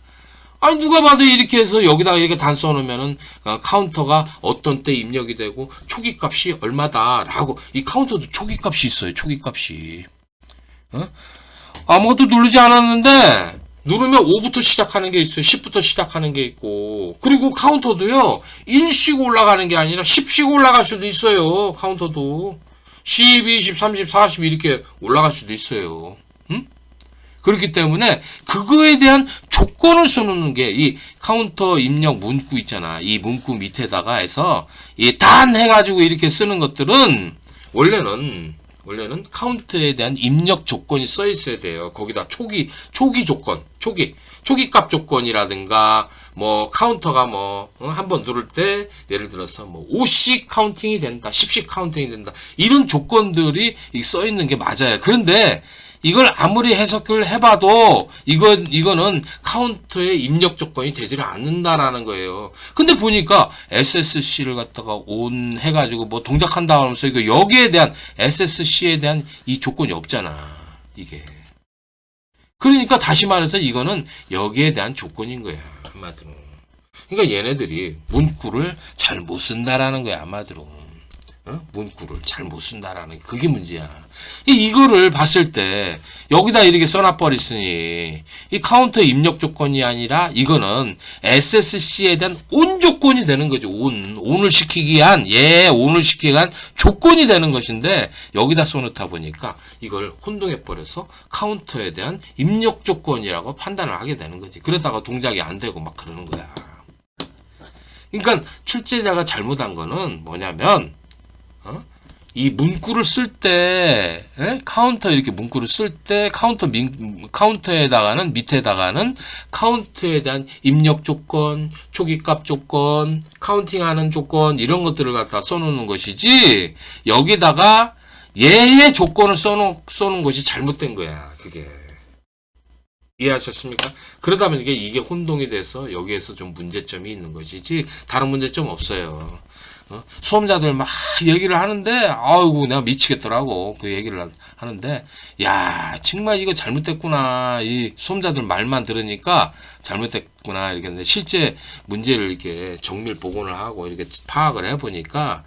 아니 누가 봐도 이렇게 해서 여기다가 이렇게 단 써놓으면은 카운터가 어떤 때 입력이 되고 초기 값이 얼마다라고. 이 카운터도 초기 값이 있어요. 초기 값이. 어? 아무것도 누르지 않았는데 누르면 5부터 시작하는 게 있어요. 10부터 시작하는 게 있고. 그리고 카운터도요. 1씩 올라가는 게 아니라 10씩 올라갈 수도 있어요. 카운터도 10, 20, 30, 40 이렇게 올라갈 수도 있어요. 응? 그렇기 때문에 그거에 대한 조건을 써놓는 게 이 카운터 입력 문구 있잖아. 이 문구 밑에다가 해서 이 단 해가지고 이렇게 쓰는 것들은 원래는 카운터에 대한 입력 조건이 써 있어야 돼요. 거기다 초기 조건, 초기 값 조건이라든가 뭐 카운터가 뭐 한 번 누를 때 예를 들어서 뭐 5씩 카운팅이 된다, 10씩 카운팅이 된다 이런 조건들이 써 있는 게 맞아요. 그런데 이걸 아무리 해석을 해봐도 이거는 카운터의 입력 조건이 되지를 않는다라는 거예요. 근데 보니까 SSC를 갖다가 온 해가지고 뭐 동작한다 하면서 이거 여기에 대한 SSC에 대한 이 조건이 없잖아. 이게. 그러니까 다시 말해서 이거는 여기에 대한 조건인 거야. 한마디로. 그러니까 얘네들이 문구를 잘 못 쓴다라는 거야. 한마디로. 문구를 잘 못 쓴다라는 그게 문제야. 이거를 봤을 때 여기다 이렇게 써놔버렸으니 이 카운터 입력 조건이 아니라 이거는 SSC에 대한 온 조건이 되는 거죠. 온을 시키기 위한 조건이 되는 것인데 여기다 써놓다 보니까 이걸 혼동해버려서 카운터에 대한 입력 조건이라고 판단을 하게 되는 거지. 그러다가 동작이 안 되고 막 그러는 거야. 그러니까 출제자가 잘못한 거는 뭐냐면 이 문구를 쓸 때 카운터 이렇게 문구를 쓸 때 카운터에다가는 밑에다가는 카운터에 대한 입력 조건, 초기값 조건, 카운팅하는 조건 이런 것들을 갖다 써놓는 것이지 여기다가 얘의 조건을 써놓은 것이 잘못된 거야. 그게 이해하셨습니까? 그러다 보니까 이게 혼동이 돼서 여기에서 좀 문제점이 있는 것이지 다른 문제점 없어요. 수험자들 막 얘기를 하는데 아이고 내가 미치겠더라고. 그 얘기를 하는데 야 정말 이거 잘못됐구나. 이 수험자들 말만 들으니까 잘못됐구나 이렇게 했는데 실제 문제를 이렇게 정밀 복원을 하고 이렇게 파악을 해보니까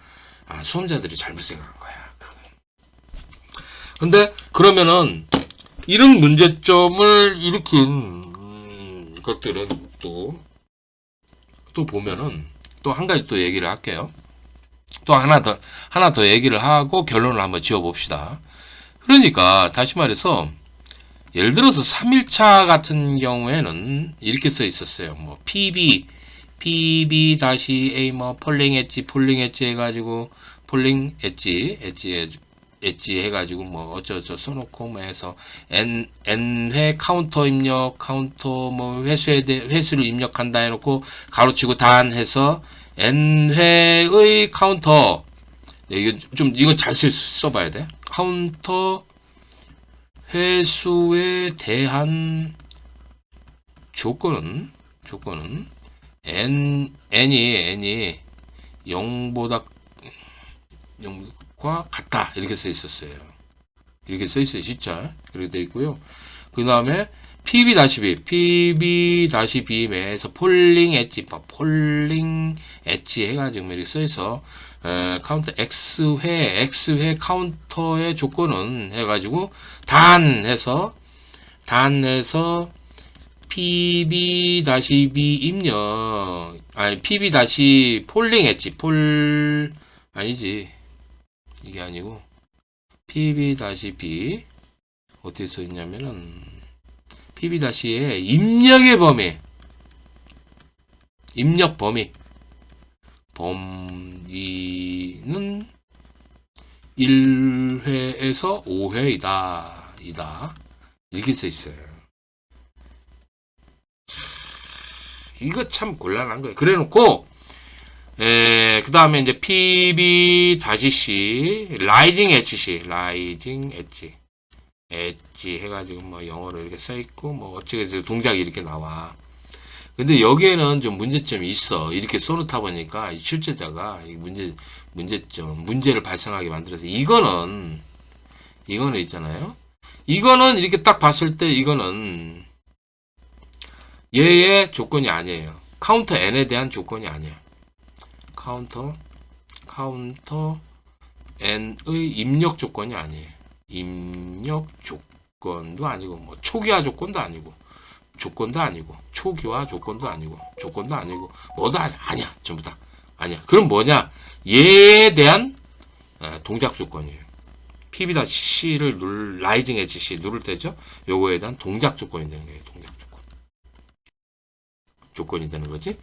수험자들이 잘못 생각한 거야. 근데 그러면은 이런 문제점을 일으킨 것들은 또 보면은 또 한 가지 또 얘기를 할게요. 또 하나 더 얘기를 하고 결론을 한번 지어 봅시다. 그러니까 다시 말해서 예를 들어서 3일차 같은 경우에는 이렇게 써 있었어요. 뭐 PB-A 뭐 폴링 엣지 해가지고 폴링 엣지 해가지고 뭐 어쩌저 써놓고 뭐 해서 n회 카운터 입력 카운터 뭐 회수를 입력한다 해놓고 가로치고 단 해서 n회의 카운터 이거 잘 써봐야 돼. 카운터 회수에 대한 조건은 n이 0보다 같다 이렇게 써 있었어요. 이렇게 써 있어요. 진짜 이렇게 돼 있고요. 그 다음에 pb-b에서 폴링 엣지 해가지고 이렇게 써있어. 카운터 x회 카운터의 조건은 해가지고 단해서 pb-b 입력, 아니 pb-폴링 엣지 아니지, 이게 아니고 pb-b 어떻게 써있냐면은 pb-의 입력 범위는 1회에서 5회이다. 이렇게 써 있어요. 이거 참 곤란한 거예요. 그래 놓고, 그 다음에 이제 pb-c, 라이징 엣지 해가지고 뭐 영어로 이렇게 써있고, 뭐 어찌게 동작이 이렇게 나와. 근데 여기에는 좀 문제점이 있어. 이렇게 써놓다 보니까 출제자가 문제를 발생하게 만들어서 이거는 있잖아요. 이거는 이렇게 딱 봤을 때 이거는 얘의 조건이 아니에요. 카운터 n에 대한 조건이 아니에요. 카운터 n의 입력 조건이 아니에요. 입력 조건도 아니고 뭐 초기화 조건도 아니고 초기화 조건도 아니고 뭐도 아니야. 전부 다 아니야. 그럼 뭐냐? 얘에 대한 동작 조건이에요. pb-c를 라이징 엣지 C 누를 때죠. 요거에 대한 동작 조건이 되는 거예요. 동작 조건이 되는 거지.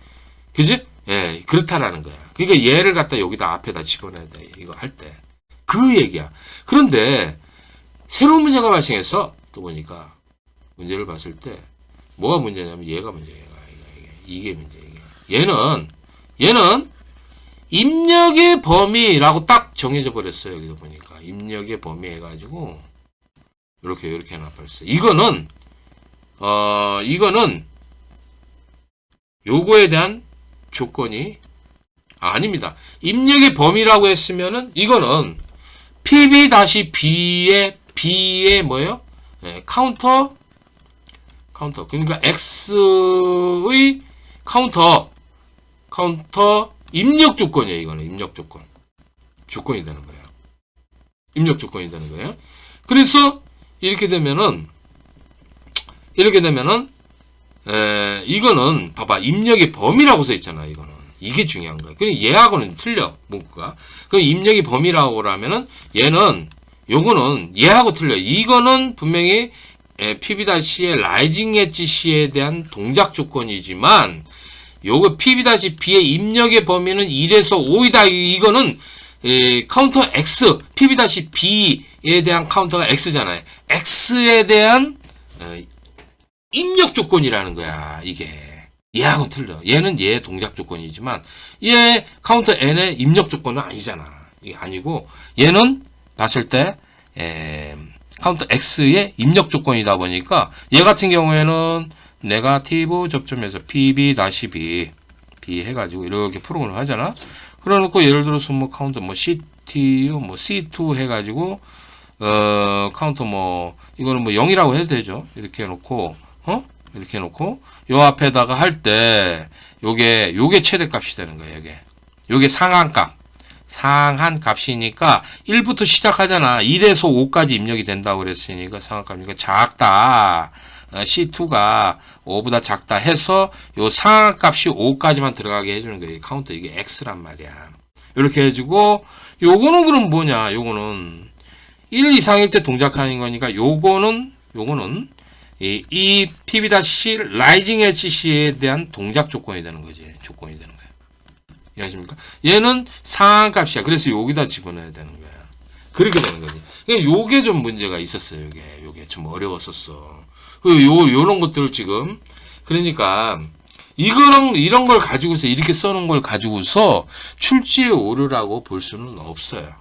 그지? 예, 그렇다라는 거야. 그러니까 얘를 갖다 여기다 앞에다 집어넣어야 돼. 이거 할 때. 그 얘기야. 그런데 새로운 문제가 발생해서 또 보니까 문제를 봤을 때 뭐가 문제냐면 얘가 문제야. 이게 문제. 얘는 입력의 범위라고 딱 정해져 버렸어요. 여기도 보니까 입력의 범위 해가지고 이렇게 해놔버렸어요. 이거는 요거에 대한 조건이 아닙니다. 입력의 범위라고 했으면은 이거는 pb-b의 뭐예요? 카운터 그러니까 x의 카운터 입력 조건이에요. 이거는 입력 조건이 되는 거예요. 입력 조건이 되는 거예요. 그래서 이렇게 되면은 이거는 봐봐, 입력의 범위라고 써 있잖아. 이거는 이게 중요한 거야. 그럼 얘하고는 틀려, 문구가. 그럼 입력의 범위라고 하면은 요거는 얘하고 틀려. 이거는 분명히 pb-c의 라이징 엣지 C에 대한 동작 조건이지만 요거 pb-b의 입력의 범위는 1에서 5이다. 이거는 카운터 x, pb-b에 대한 카운터가 x잖아요. x에 대한 입력 조건이라는 거야. 이게 얘하고는 틀려. 얘는 얘의 동작 조건이지만 얘 카운터 n의 입력 조건은 아니잖아. 이게 아니고 얘는 봤을 때 카운터 x의 입력 조건이다 보니까 얘 같은 경우에는 네거티브 접점에서 pb-b 해가지고 이렇게 프로그램을 하잖아. 그래놓고 예를 들어서 뭐 카운터 뭐 CT 뭐 C2 해가지고 카운터 뭐 이거는 뭐 0이라고 해도 되죠. 이렇게 해놓고 이렇게 해놓고 요 앞에다가 할 때 요게 최대값이 되는 거예요. 요게 상한값이니까 1부터 시작하잖아. 1에서 5까지 입력이 된다고 그랬으니까 상한값이니까 작다. C2가 5보다 작다 해서 요 상한값이 5까지만 들어가게 해주는 거예요. 카운터 이게 X란 말이야. 이렇게 해주고 요거는 그럼 뭐냐? 요거는 1 이상일 때 동작하는 거니까 요거는 이 pb-c 라이징 엣지 C에 대한 동작 조건이 되는 거지. 조건이 되는 거야. 이해하십니까? 얘는 상한값이야. 그래서 여기다 집어넣어야 되는 거야. 그렇게 되는 거지. 그러니까 요게 좀 문제가 있었어요. 요게 좀 어려웠었어. 요런 것들을 지금 그러니까 이런 걸 가지고서 이렇게 써놓은 걸 가지고서 출제에 오르라고 볼 수는 없어요.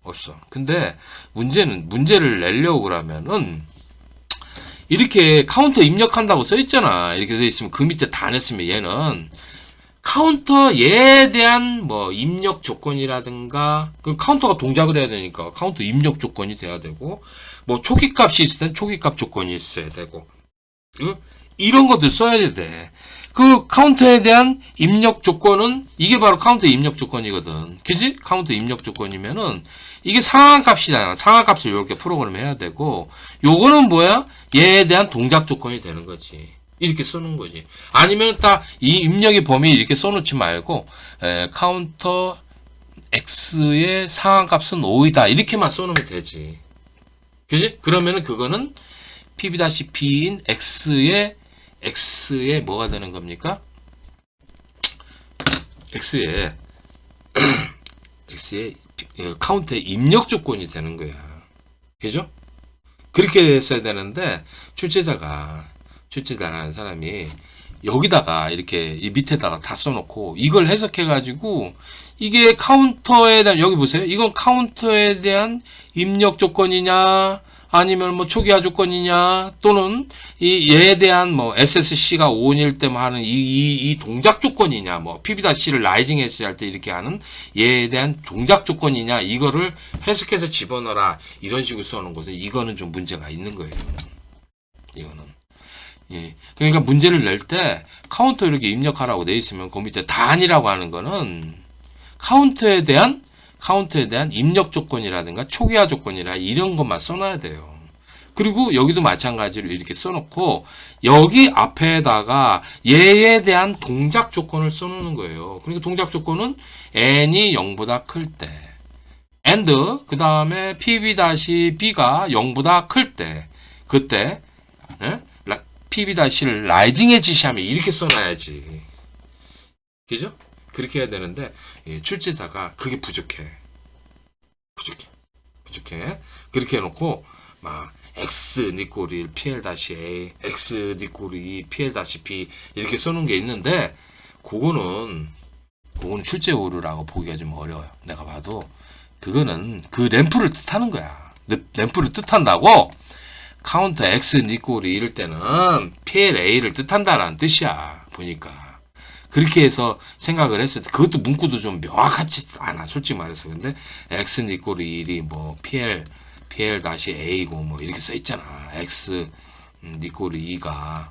없어. 근데 문제를 내려고 그러면은 이렇게 카운터 입력한다고 써 있잖아. 이렇게 써 있으면 그 밑에 다 냈으면 얘는 카운터에 대한 뭐 입력 조건이라든가 그 카운터가 동작을 해야 되니까 카운터 입력 조건이 돼야 되고 뭐 초기값이 있을 땐 초기값 조건이 있어야 되고 이런 것들 써야 돼. 그 카운터에 대한 입력 조건은 이게 바로 카운터 입력 조건이거든. 그지? 카운터 입력 조건이면은 이게 상한값이잖아. 상한값을 이렇게 프로그램 해야 되고 요거는 뭐야? 얘에 대한 동작 조건이 되는 거지. 이렇게 써놓은 거지. 아니면 딱 이 입력의 범위 이렇게 써놓지 말고 카운터 x의 상한값은 5이다. 이렇게만 써놓으면 되지. 그지? 그러면은 그거는 pb-b인 x의 뭐가 되는 겁니까? x의 카운트의 입력 조건이 되는 거야. 그죠? 그렇게 했어야 되는데 출제자라는 사람이 여기다가 이렇게 이 밑에다가 다 써놓고 이걸 해석해 가지고 이게 카운터에 대한 여기 보세요. 이건 카운터에 대한 입력 조건이냐 아니면 뭐 초기화 조건이냐 또는 얘에 대한 뭐 SSC가 5원일 때만 하는 이 동작 조건이냐 뭐 PB-C를 라이징 했을 할 때 이렇게 하는 얘에 대한 동작 조건이냐 이거를 해석해서 집어넣어라 이런 식으로 써놓은 것은 이거는 좀 문제가 있는 거예요. 이거는. 예. 그러니까 문제를 낼 때 카운터 이렇게 입력하라고 돼 있으면 그 밑에 단이라고 하는 거는 카운터에 대한 입력 조건이라든가 초기화 조건이라 이런 것만 써놔야 돼요. 그리고 여기도 마찬가지로 이렇게 써놓고 여기 앞에다가 얘에 대한 동작 조건을 써놓는 거예요. 그러니까 동작 조건은 n이 0보다 클 때 and 그 다음에 pb-b가 0보다 클 때 그때 예? pb-를 라이징에 지시하면 이렇게 써놔야지. 그죠? 그렇게 해야 되는데 출제자가 그게 부족해. 그렇게 해놓고 막 x 니꼴 1 pl-a x 니꼴 2 pl-b 이렇게 써놓은 게 있는데 그거는 출제 오류라고 보기가 좀 어려워요. 내가 봐도 그거는 그 램프를 뜻하는 거야. 램프를 뜻한다고 카운터 x 니꼴이 이럴 때는 pl-a를 뜻한다라는 뜻이야. 보니까 그렇게 해서 생각을 했을 때 그것도 문구도 좀 명확하지 않아 솔직히 말해서. 근데 x 니꼴이 1이 뭐 pl-a고 뭐 이렇게 써 있잖아. x 니꼴이 2가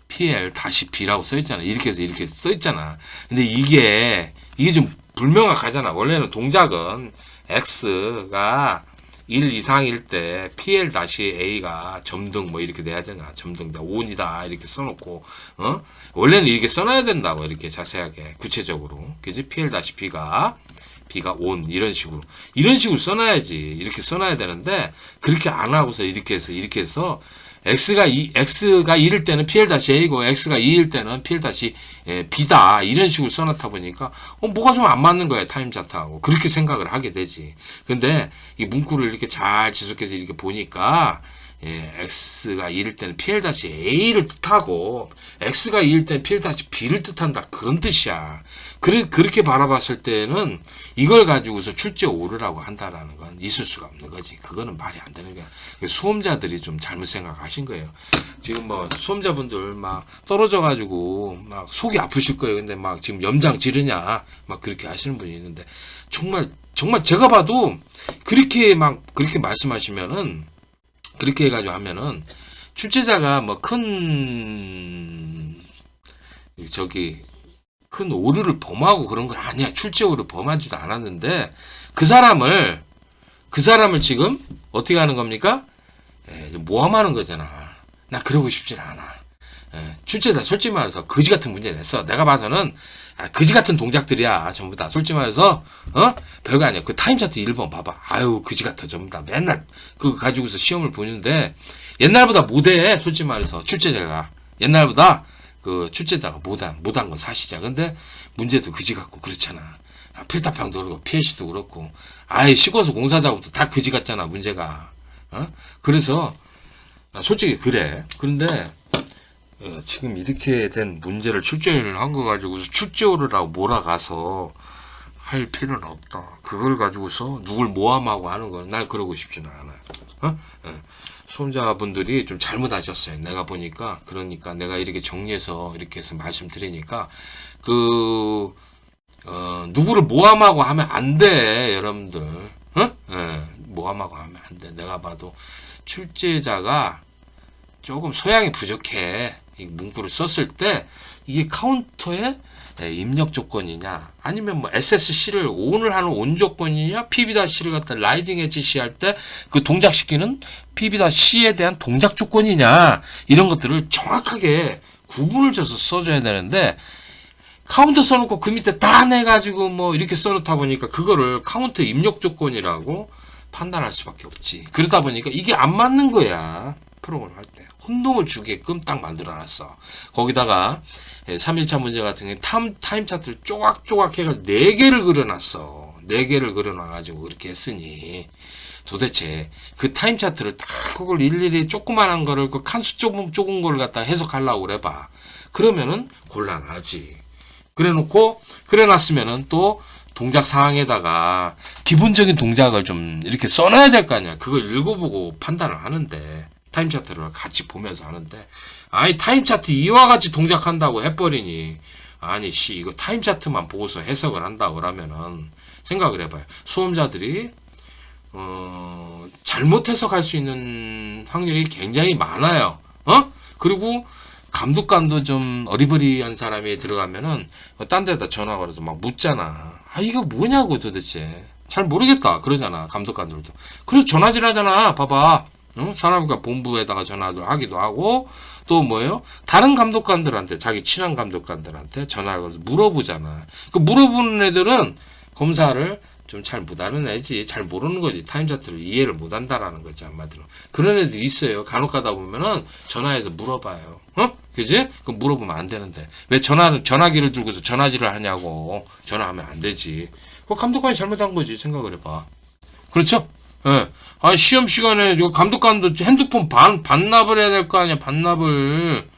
pl-b라고 써 있잖아. 이렇게 해서 이렇게 써 있잖아. 근데 이게 좀 불명확하잖아. 원래는 동작은 x가 1 이상일 때 pl-a가 점등 뭐 이렇게 돼야 되나. 점등 온이다 이렇게 써놓고 원래는 이렇게 써놔야 된다고 이렇게 자세하게 구체적으로 그지? pl-b가 온 이런 식으로 써놔야지. 이렇게 써놔야 되는데 그렇게 안 하고서 이렇게 해서 x가 1일 때는 pl-a고 x가 2일 때는 pl-b다 이런 식으로 써놨다 보니까 뭐가 좀 안 맞는 거야. 타임 차트하고 그렇게 생각을 하게 되지. 근데 이 문구를 이렇게 잘 지속해서 이렇게 보니까 x가 2일 때는 pl-a를 뜻하고 x가 2일 때는 pl-b를 뜻한다 그런 뜻이야. 그렇게 바라봤을 때는 이걸 가지고서 출제 오류라고 한다라는 건 있을 수가 없는 거지. 그거는 말이 안 되는 거야. 수험자들이 좀 잘못 생각하신 거예요. 지금 뭐 수험자분들 막 떨어져 가지고 막 속이 아프실 거예요. 근데 막 지금 염장 지르냐 막 그렇게 하시는 분이 있는데 정말 제가 봐도 그렇게 말씀하시면은 그렇게 해가지고 하면은 출제자가 뭐 큰 오류를 범하고 그런 건 아니야. 출제 오류 범하지도 않았는데 그 사람을 지금 어떻게 하는 겁니까? 모함하는 거잖아. 나 그러고 싶진 않아. 출제자 솔직히 말해서 거지 같은 문제 냈어. 내가 봐서는 거지 같은 동작들이야. 전부 다. 솔직히 말해서 별거 아니야. 그 타임 차트 1번 봐봐. 아유 거지 같아. 전부 다. 맨날 그거 가지고서 시험을 보는데 옛날보다 못해. 솔직히 말해서 출제자가 옛날보다 그 출제자가 못한 건 사실이야. 근데 문제도 거지 같고 그렇잖아. 필타평도 그렇고 PLC도 그렇고 아예 시골서 공사 작업도 다 거지 같잖아. 문제가. 그래서 솔직히 그래. 그런데 지금 이렇게 된 문제를 출제를 한 거 가지고서 출제오류라고 몰아가서 할 필요는 없다. 그걸 가지고서 누굴 모함하고 하는 건 날 그러고 싶지는 않아요. 수험자분들이 좀 잘못하셨어요. 내가 보니까. 그러니까 내가 이렇게 정리해서 이렇게 해서 말씀드리니까 누구를 모함하고 하면 안 돼. 여러분들. 모함하고 하면 안 돼. 내가 봐도 출제자가 조금 소양이 부족해. 이 문구를 썼을 때 이게 카운터의 입력 조건이냐 아니면 뭐 SSC를 ON을 하는 ON 조건이냐 PB-C를 갖다 라이징 엣지 할 때 그 동작시키는 PB-C에 대한 동작 조건이냐 이런 것들을 정확하게 구분을 져서 써줘야 되는데 카운터 써놓고 그 밑에 다 내가지고 뭐 이렇게 써놓다 보니까 그거를 카운터 입력 조건이라고 판단할 수밖에 없지. 그러다 보니까 이게 안 맞는 거야. 프로그램 할 때. 혼동을 주게끔 딱 만들어놨어. 거기다가 3일차 문제 같은 경우에 타임 차트를 쪼각쪼각 해가지고 4개를 그려놨어. 4개를 그려놔가지고 그렇게 했으니 도대체 그 타임 차트를 딱 그걸 일일이 조그만한 거를 그 칸수 조금 거를 갖다 해석하려고 그래봐. 그러면은 곤란하지. 그래놨으면은 또 동작 사항에다가 기본적인 동작을 좀 이렇게 써놔야 될 거 아니야. 그걸 읽어보고 판단을 하는데 타임 차트를 같이 보면서 하는데 아니 타임 차트 이와 같이 동작한다고 해버리니 아니 이거 타임 차트만 보고서 해석을 한다 그러면은 생각을 해봐요. 수험자들이 잘못 해석할 수 있는 확률이 굉장히 많아요. 그리고 감독관도 좀 어리버리한 사람이 들어가면은 딴 데다 전화 걸어서 막 묻잖아. 아 이거 뭐냐고 도대체 잘 모르겠다 그러잖아. 감독관들도. 그래서 전화질 하잖아. 봐봐. 산업과 본부에다가 전화를 하기도 하고 또 뭐예요? 다른 감독관들한테 자기 친한 감독관들한테 전화를 걸어서 물어보잖아. 그 물어보는 애들은 검사를 좀 잘 못하는 애지. 잘 모르는 거지. 타임 차트를 이해를 못한다라는 거지. 한마디로. 그런 애들 있어요. 간혹 가다 보면은 전화해서 물어봐요. 그지? 그럼 물어보면 안 되는데. 왜 전화기를 들고서 전화질을 하냐고. 전화하면 안 되지. 그 감독관이 잘못한 거지. 생각을 해봐. 그렇죠? 예. 아, 시험 시간에 감독관도 핸드폰 반납을 해야 될 거 아니야. 반납을.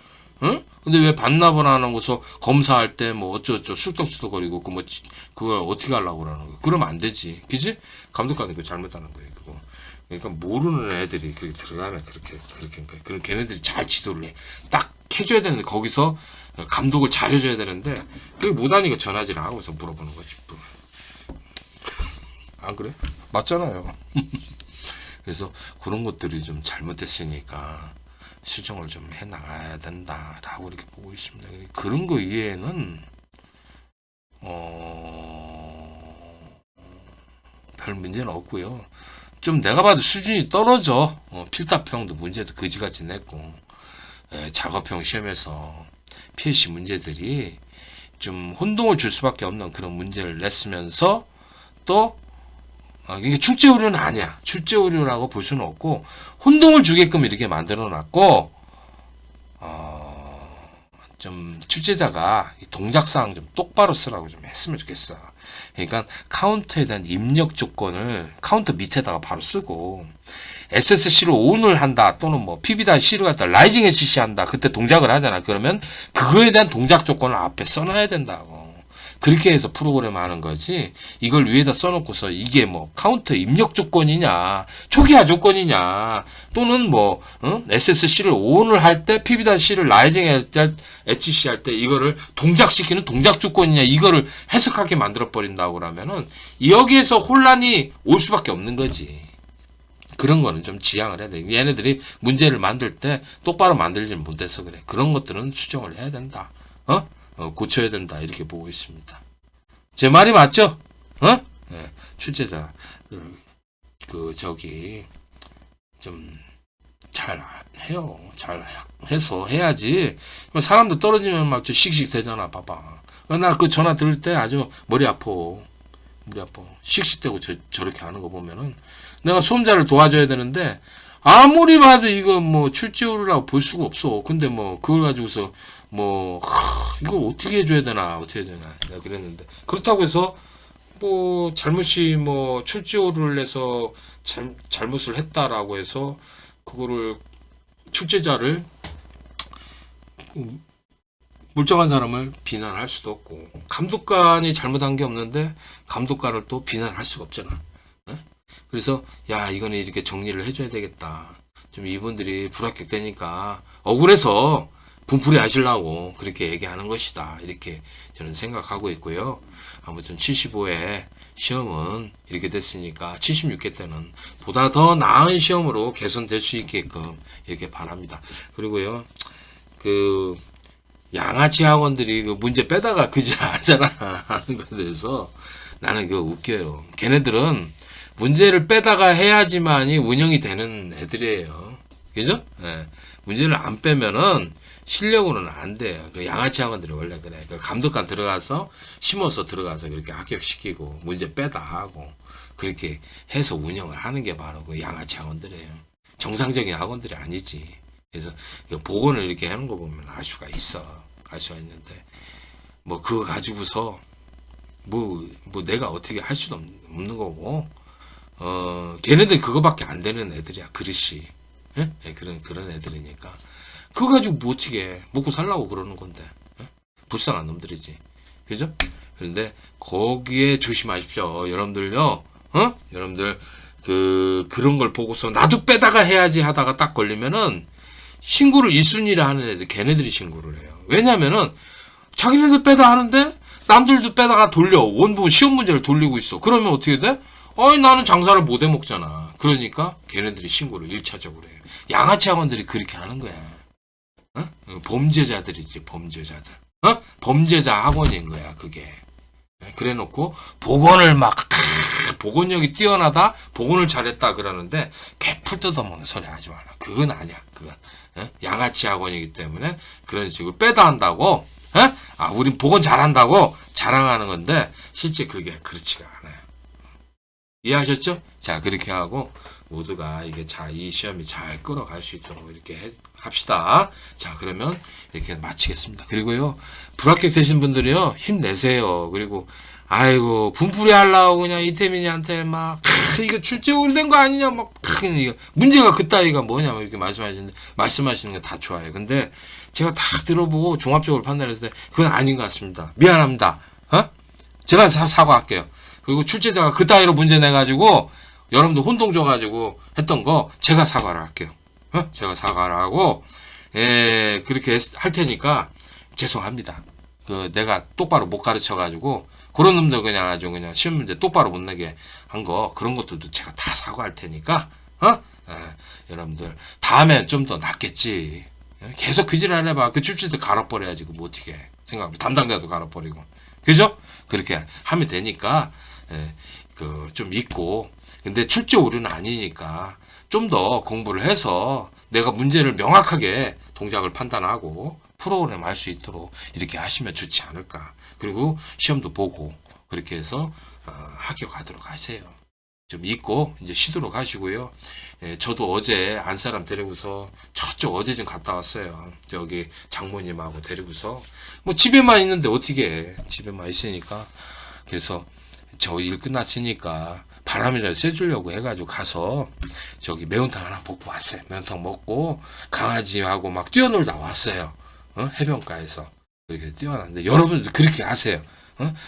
응? 근데 왜 반납을 안 하고서 검사할 때 뭐 어쩌고저쩌고 쑥덕쑥덕거리고 그걸 어떻게 하려고 그러는 거야. 그러면 안 되지. 그지? 감독관이 그거 잘못하는 거예요. 그거. 그러니까 모르는 애들이 그렇게 들어가면 그렇게 그럼 걔네들이 잘 지도를 해. 딱 해줘야 되는데 거기서 감독을 잘 해줘야 되는데 그게 못하니까 전화질을 하고서 물어보는 거지. 안 그래? 맞잖아요. 그래서 그런 것들이 좀 잘못됐으니까 수정을 좀 해나가야 된다라고 이렇게 보고 있습니다. 그런 거 이외에는 별 문제는 없고요. 좀 내가 봐도 수준이 떨어져. 필답형도 문제도 그지같이 냈고 작업형 시험에서 PSC 문제들이 좀 혼동을 줄 수밖에 없는 그런 문제를 냈으면서 또 이게 출제 오류는 아니야. 출제 오류라고 볼 수는 없고 혼동을 주게끔 이렇게 만들어 놨고 좀 출제자가 동작사항 좀 똑바로 쓰라고 좀 했으면 좋겠어. 그러니까 카운터에 대한 입력 조건을 카운터 밑에다가 바로 쓰고 SSC로 ON을 한다 또는 뭐 PB-C로 갖다 라이징 SC 한다. 그때 동작을 하잖아. 그러면 그거에 대한 동작 조건을 앞에 써놔야 된다고. 그렇게 해서 프로그램 하는 거지. 이걸 위에다 써놓고서 이게 뭐 카운터 입력 조건이냐, 초기화 조건이냐, 또는 뭐 SSC를 ON을 할 때 PB-C를 라이징 HC 할 때 이거를 동작시키는 동작 조건이냐 이거를 해석하게 만들어 버린다고 그러면은 여기에서 혼란이 올 수밖에 없는 거지. 그런 거는 좀 지양을 해야 돼. 얘네들이 문제를 만들 때 똑바로 만들지 못해서 그래. 그런 것들은 수정을 해야 된다. 고쳐야 된다. 이렇게 보고 있습니다. 제 말이 맞죠? 네, 출제자, 좀, 잘 해요. 잘 해서 해야지. 사람도 떨어지면 막 씩씩 되잖아. 봐봐. 나 그 전화 들을 때 아주 머리 아파. 씩씩대고 저렇게 하는 거 보면은 내가 수험자를 도와줘야 되는데 아무리 봐도 이거 뭐 출제오류라고 볼 수가 없어. 근데 뭐 그걸 가지고서 이걸 어떻게 해줘야 되나 내가 그랬는데 그렇다고 해서 뭐 잘못이 뭐 출제오류를 해서 잘못을 했다라고 해서 그거를 출제자를 물정한 사람을 비난할 수도 없고 감독관이 잘못한 게 없는데 감독관을 또 비난할 수가 없잖아. 그래서 야 이거는 이렇게 정리를 해줘야 되겠다. 좀 이분들이 불합격되니까 억울해서 분풀이 하시려고 그렇게 얘기하는 것이다. 이렇게 저는 생각하고 있고요. 아무튼 75회 시험은 이렇게 됐으니까 76회 때는 보다 더 나은 시험으로 개선될 수 있게끔 이렇게 바랍니다. 그리고요, 그 양아치 학원들이 그 문제 빼다가 그지 하잖아 하는 것에 대해서 나는 그거 웃겨요. 걔네들은 문제를 빼다가 해야지만이 운영이 되는 애들이에요. 그죠? 예. 문제를 안 빼면은 실력으로는 안 돼요. 그 양아치 학원들이 원래 그래. 그 감독관 들어가서 심어서 들어가서 그렇게 합격시키고 문제 빼다 하고 그렇게 해서 운영을 하는 게 바로 그 양아치 학원들이에요. 정상적인 학원들이 아니지. 그래서 그 복원을 이렇게 하는 거 보면 알 수가 있어. 알 수가 있는데 뭐 그거 가지고서 뭐 내가 어떻게 할 수도 없는 거고 걔네들 그거밖에 안 되는 애들이야. 그릇이. 예? 예, 그런 애들이니까. 그거 가지고 뭐 어떻게 해. 먹고 살라고 그러는 건데. 예? 불쌍한 놈들이지. 그죠? 그런데 거기에 조심하십시오. 여러분들요. 여러분들 그런 걸 보고서 나도 빼다가 해야지 하다가 딱 걸리면은 신고를 1순위를 하는 애들 걔네들이 신고를 해요. 왜냐면은 자기네들 빼다 하는데 남들도 빼다가 돌려. 원부 시험 문제를 돌리고 있어. 그러면 어떻게 돼? 나는 장사를 못 해먹잖아. 그러니까 걔네들이 신고를 1차적으로 해요. 양아치 학원들이 그렇게 하는 거야. 범죄자들이지, 범죄자들. 범죄자 학원인 거야, 그게. 그래 놓고 복원을 막 복원력이 뛰어나다, 복원을 잘했다 그러는데 개풀 뜯어먹는 소리 하지 마라. 그건 아니야. 그건 양아치 학원이기 때문에 그런 식으로 빼다 한다고, 우린 복원 잘한다고 자랑하는 건데 실제 그게 그렇지가 않아요. 이해하셨죠? 자, 그렇게 하고 모두가 이 시험이 잘 끌어갈 수 있도록 이렇게 합시다. 자, 그러면 이렇게 마치겠습니다. 그리고요, 불합격 되신 분들이요, 힘내세요. 그리고 아이고 분풀이 하려고 그냥 이태민이한테 막 이거 출제 오래된 거 아니냐 막 이거 문제가 그따위가 뭐냐 막 이렇게 말씀하시는 게 다 좋아요. 근데 제가 다 들어보고 종합적으로 판단했을 때 그건 아닌 것 같습니다. 미안합니다. 제가 사과할게요. 그리고 출제자가 그따위로 문제 내가지고 여러분들 혼동 줘가지고 했던 거 제가 사과를 할게요. 제가 사과를 하고 그렇게 할 테니까 죄송합니다. 내가 똑바로 못 가르쳐가지고 그런 놈들 그냥 아주 그냥 시험 문제 똑바로 못 내게 한 거 그런 것들도 제가 다 사과할 테니까 여러분들 다음엔 좀 더 낫겠지. 계속 그지랄 해봐. 그 출제자 갈아버려야지. 뭐 어떻게 생각합니다. 담당자도 갈아버리고 그죠? 그렇게 하면 되니까 좀 있고 근데 출제 오류는 아니니까 좀 더 공부를 해서 내가 문제를 명확하게 동작을 판단하고 프로그램 할 수 있도록 이렇게 하시면 좋지 않을까. 그리고 시험도 보고 그렇게 해서 합격하도록 하세요. 좀 잊고 이제 쉬도록 하시고요. 저도 어제 안사람 데리고서 저쪽 어디 좀 갔다 왔어요. 저기 장모님하고 데리고서 뭐 집에만 있는데 어떻게 해. 집에만 있으니까 그래서 저 일 끝났으니까 바람이라도 쐬주려고 해가지고 가서 저기 매운탕 하나 먹고 왔어요. 매운탕 먹고 강아지하고 막 뛰어놀다 왔어요. 해변가에서 그렇게 뛰어났는데 여러분들 그렇게 하세요.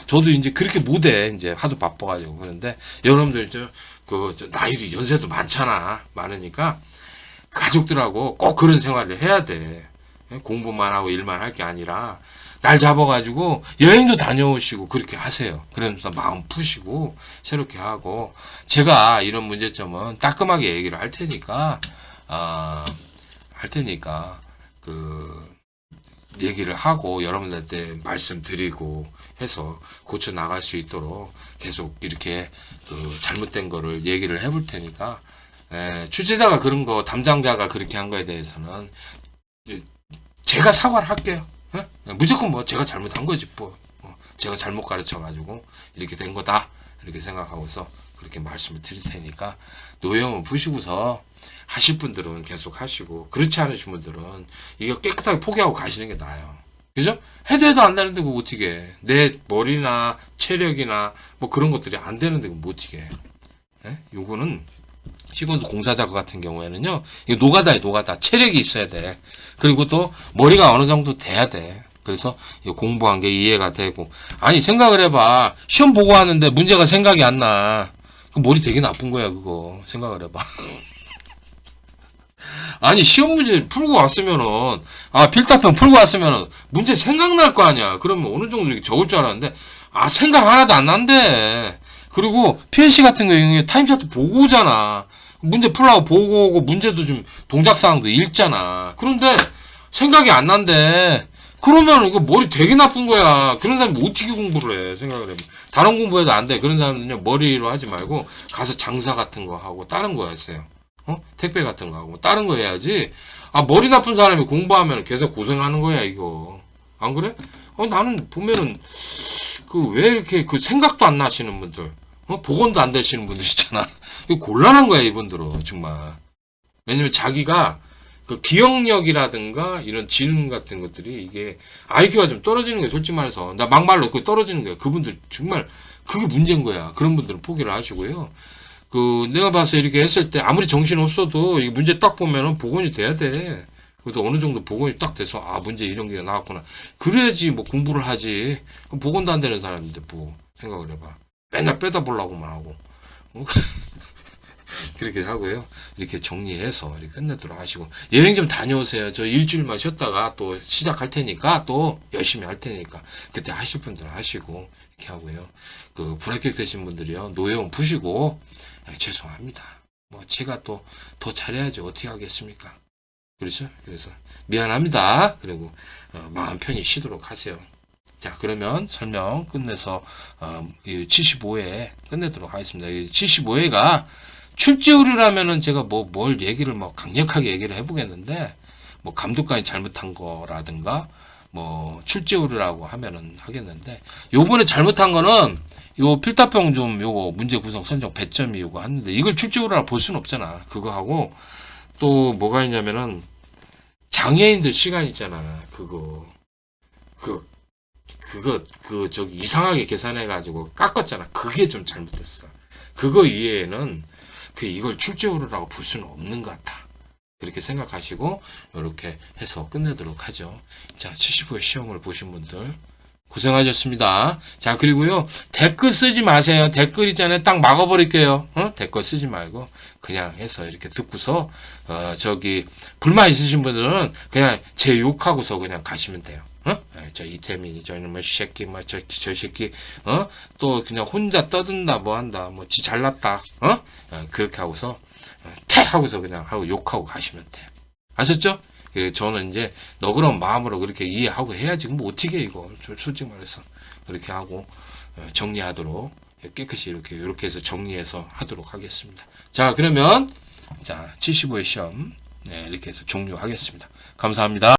저도 이제 그렇게 못해. 이제 하도 바빠가지고 그런데 여러분들 나이도 연세도 많으니까 가족들하고 꼭 그런 생활을 해야 돼. 공부만 하고 일만 할 게 아니라 날 잡아가지고 여행도 다녀오시고 그렇게 하세요. 그러면서 마음 푸시고 새롭게 하고 제가 이런 문제점은 따끔하게 얘기를 할 테니까 얘기를 하고 여러분들한테 말씀드리고 해서 고쳐 나갈 수 있도록 계속 이렇게 잘못된 거를 얘기를 해볼 테니까 출제자가 그런 거 담당자가 그렇게 한 거에 대해서는 제가 사과를 할게요. 무조건 뭐 제가 잘못한 거지 제가 잘못 가르쳐가지고 이렇게 된 거다 이렇게 생각하고서 그렇게 말씀을 드릴 테니까 노여움을 푸시고서 하실 분들은 계속 하시고 그렇지 않으신 분들은 이거 깨끗하게 포기하고 가시는 게 나아요. 그죠? 해도 안 되는데 그거 어떻게 해. 내 머리나 체력이나 뭐 그런 것들이 안 되는데 그거 어떻게 해. 요거는 시공도 공사작업 같은 경우에는요 이거 노가다 체력이 있어야 돼. 그리고 또 머리가 어느 정도 돼야 돼. 그래서 이거 공부한 게 이해가 되고 아니 생각을 해봐. 시험 보고 하는데 문제가 생각이 안 나. 그 머리 되게 나쁜 거야 그거. 생각을 해봐. 아니 시험 문제 풀고 왔으면은 필답형 풀고 왔으면은 문제 생각날 거 아니야. 그러면 어느 정도 이렇게 적을 줄 알았는데 생각 하나도 안 난대. 그리고 PNC 같은 경우에 타임차트 보고 오잖아. 문제 풀라고 보고 오고 문제도 좀 동작 사항도 읽잖아. 그런데 생각이 안 난대. 그러면 이거 머리 되게 나쁜 거야. 그런 사람이 어떻게 공부를 해? 생각을 해. 다른 공부해도 안 돼. 그런 사람들은요 머리로 하지 말고 가서 장사 같은 거 하고 다른 거 하세요. 택배 같은 거 하고 다른 거 해야지. 머리 나쁜 사람이 공부하면 계속 고생하는 거야 이거. 안 그래? 나는 보면은 왜 이렇게 생각도 안 나시는 분들, 복원도 안 되시는 분들 있잖아. 이거 곤란한 거야 이분들은 정말. 왜냐면 자기가 그 기억력이라든가 이런 지능 같은 것들이 이게 IQ가 좀 떨어지는 거야. 솔직히 말해서 나 막말로 그 떨어지는 거야. 그분들 정말 그게 문제인 거야. 그런 분들은 포기를 하시고요. 내가 봐서 이렇게 했을 때 아무리 정신 없어도 이 문제 딱 보면은 복원이 돼야 돼. 그래도 어느 정도 복원이 딱 돼서 문제 이런 게 나왔구나. 그래야지 뭐 공부를 하지. 복원도 안 되는 사람인데 뭐 생각을 해봐. 맨날 빼다 보려고만 하고. 그렇게 하고요. 이렇게 정리해서 이렇게 끝내도록 하시고 여행 좀 다녀오세요. 저 일주일만 쉬었다가 또 시작할 테니까 또 열심히 할 테니까 그때 하실 분들은 하시고 이렇게 하고요. 불합격 되신 분들이요 노여움 푸시고 죄송합니다. 뭐 제가 또 더 잘해야죠. 어떻게 하겠습니까? 그렇죠? 그래서 미안합니다. 그리고 마음 편히 쉬도록 하세요. 자, 그러면 설명 끝내서 75회 끝내도록 하겠습니다. 75회가 출제오류라면은 제가 뭘 얘기를 강력하게 얘기를 해보겠는데, 감독관이 잘못한 거라든가, 출제오류라고 하면은 하겠는데, 요번에 잘못한 거는, 요 필답형 요거 문제 구성 선정 배점이 요거 하는데, 이걸 출제오류라 볼 수는 없잖아. 그거 하고, 또 뭐가 있냐면은, 장애인들 시간 있잖아. 저기 이상하게 계산해가지고 깎았잖아. 그게 좀 잘못됐어. 그거 이외에는, 이걸 출제오류라고 볼 수는 없는 것 같아. 그렇게 생각하시고 이렇게 해서 끝내도록 하죠. 자, 75회 시험을 보신 분들 고생하셨습니다. 자, 그리고요 댓글 쓰지 마세요. 댓글 있잖아요. 딱 막아버릴게요. 댓글 쓰지 말고 그냥 해서 이렇게 듣고서 불만 있으신 분들은 그냥 제 욕하고서 그냥 가시면 돼요. 저 이태민이 저놈의 새끼 저 새끼 또 그냥 혼자 떠든다 뭐 한다 지 잘났다 그렇게 하고서 퇴 하고서 그냥 하고 욕하고 가시면 돼요. 아셨죠? 그래서 저는 이제 너그러운 마음으로 그렇게 이해하고 해야지 뭐 어떻게 이거 솔직히 말해서 그렇게 하고 정리하도록 깨끗이 이렇게 해서 정리해서 하도록 하겠습니다. 자, 그러면 75회 시험 이렇게 해서 종료하겠습니다. 감사합니다.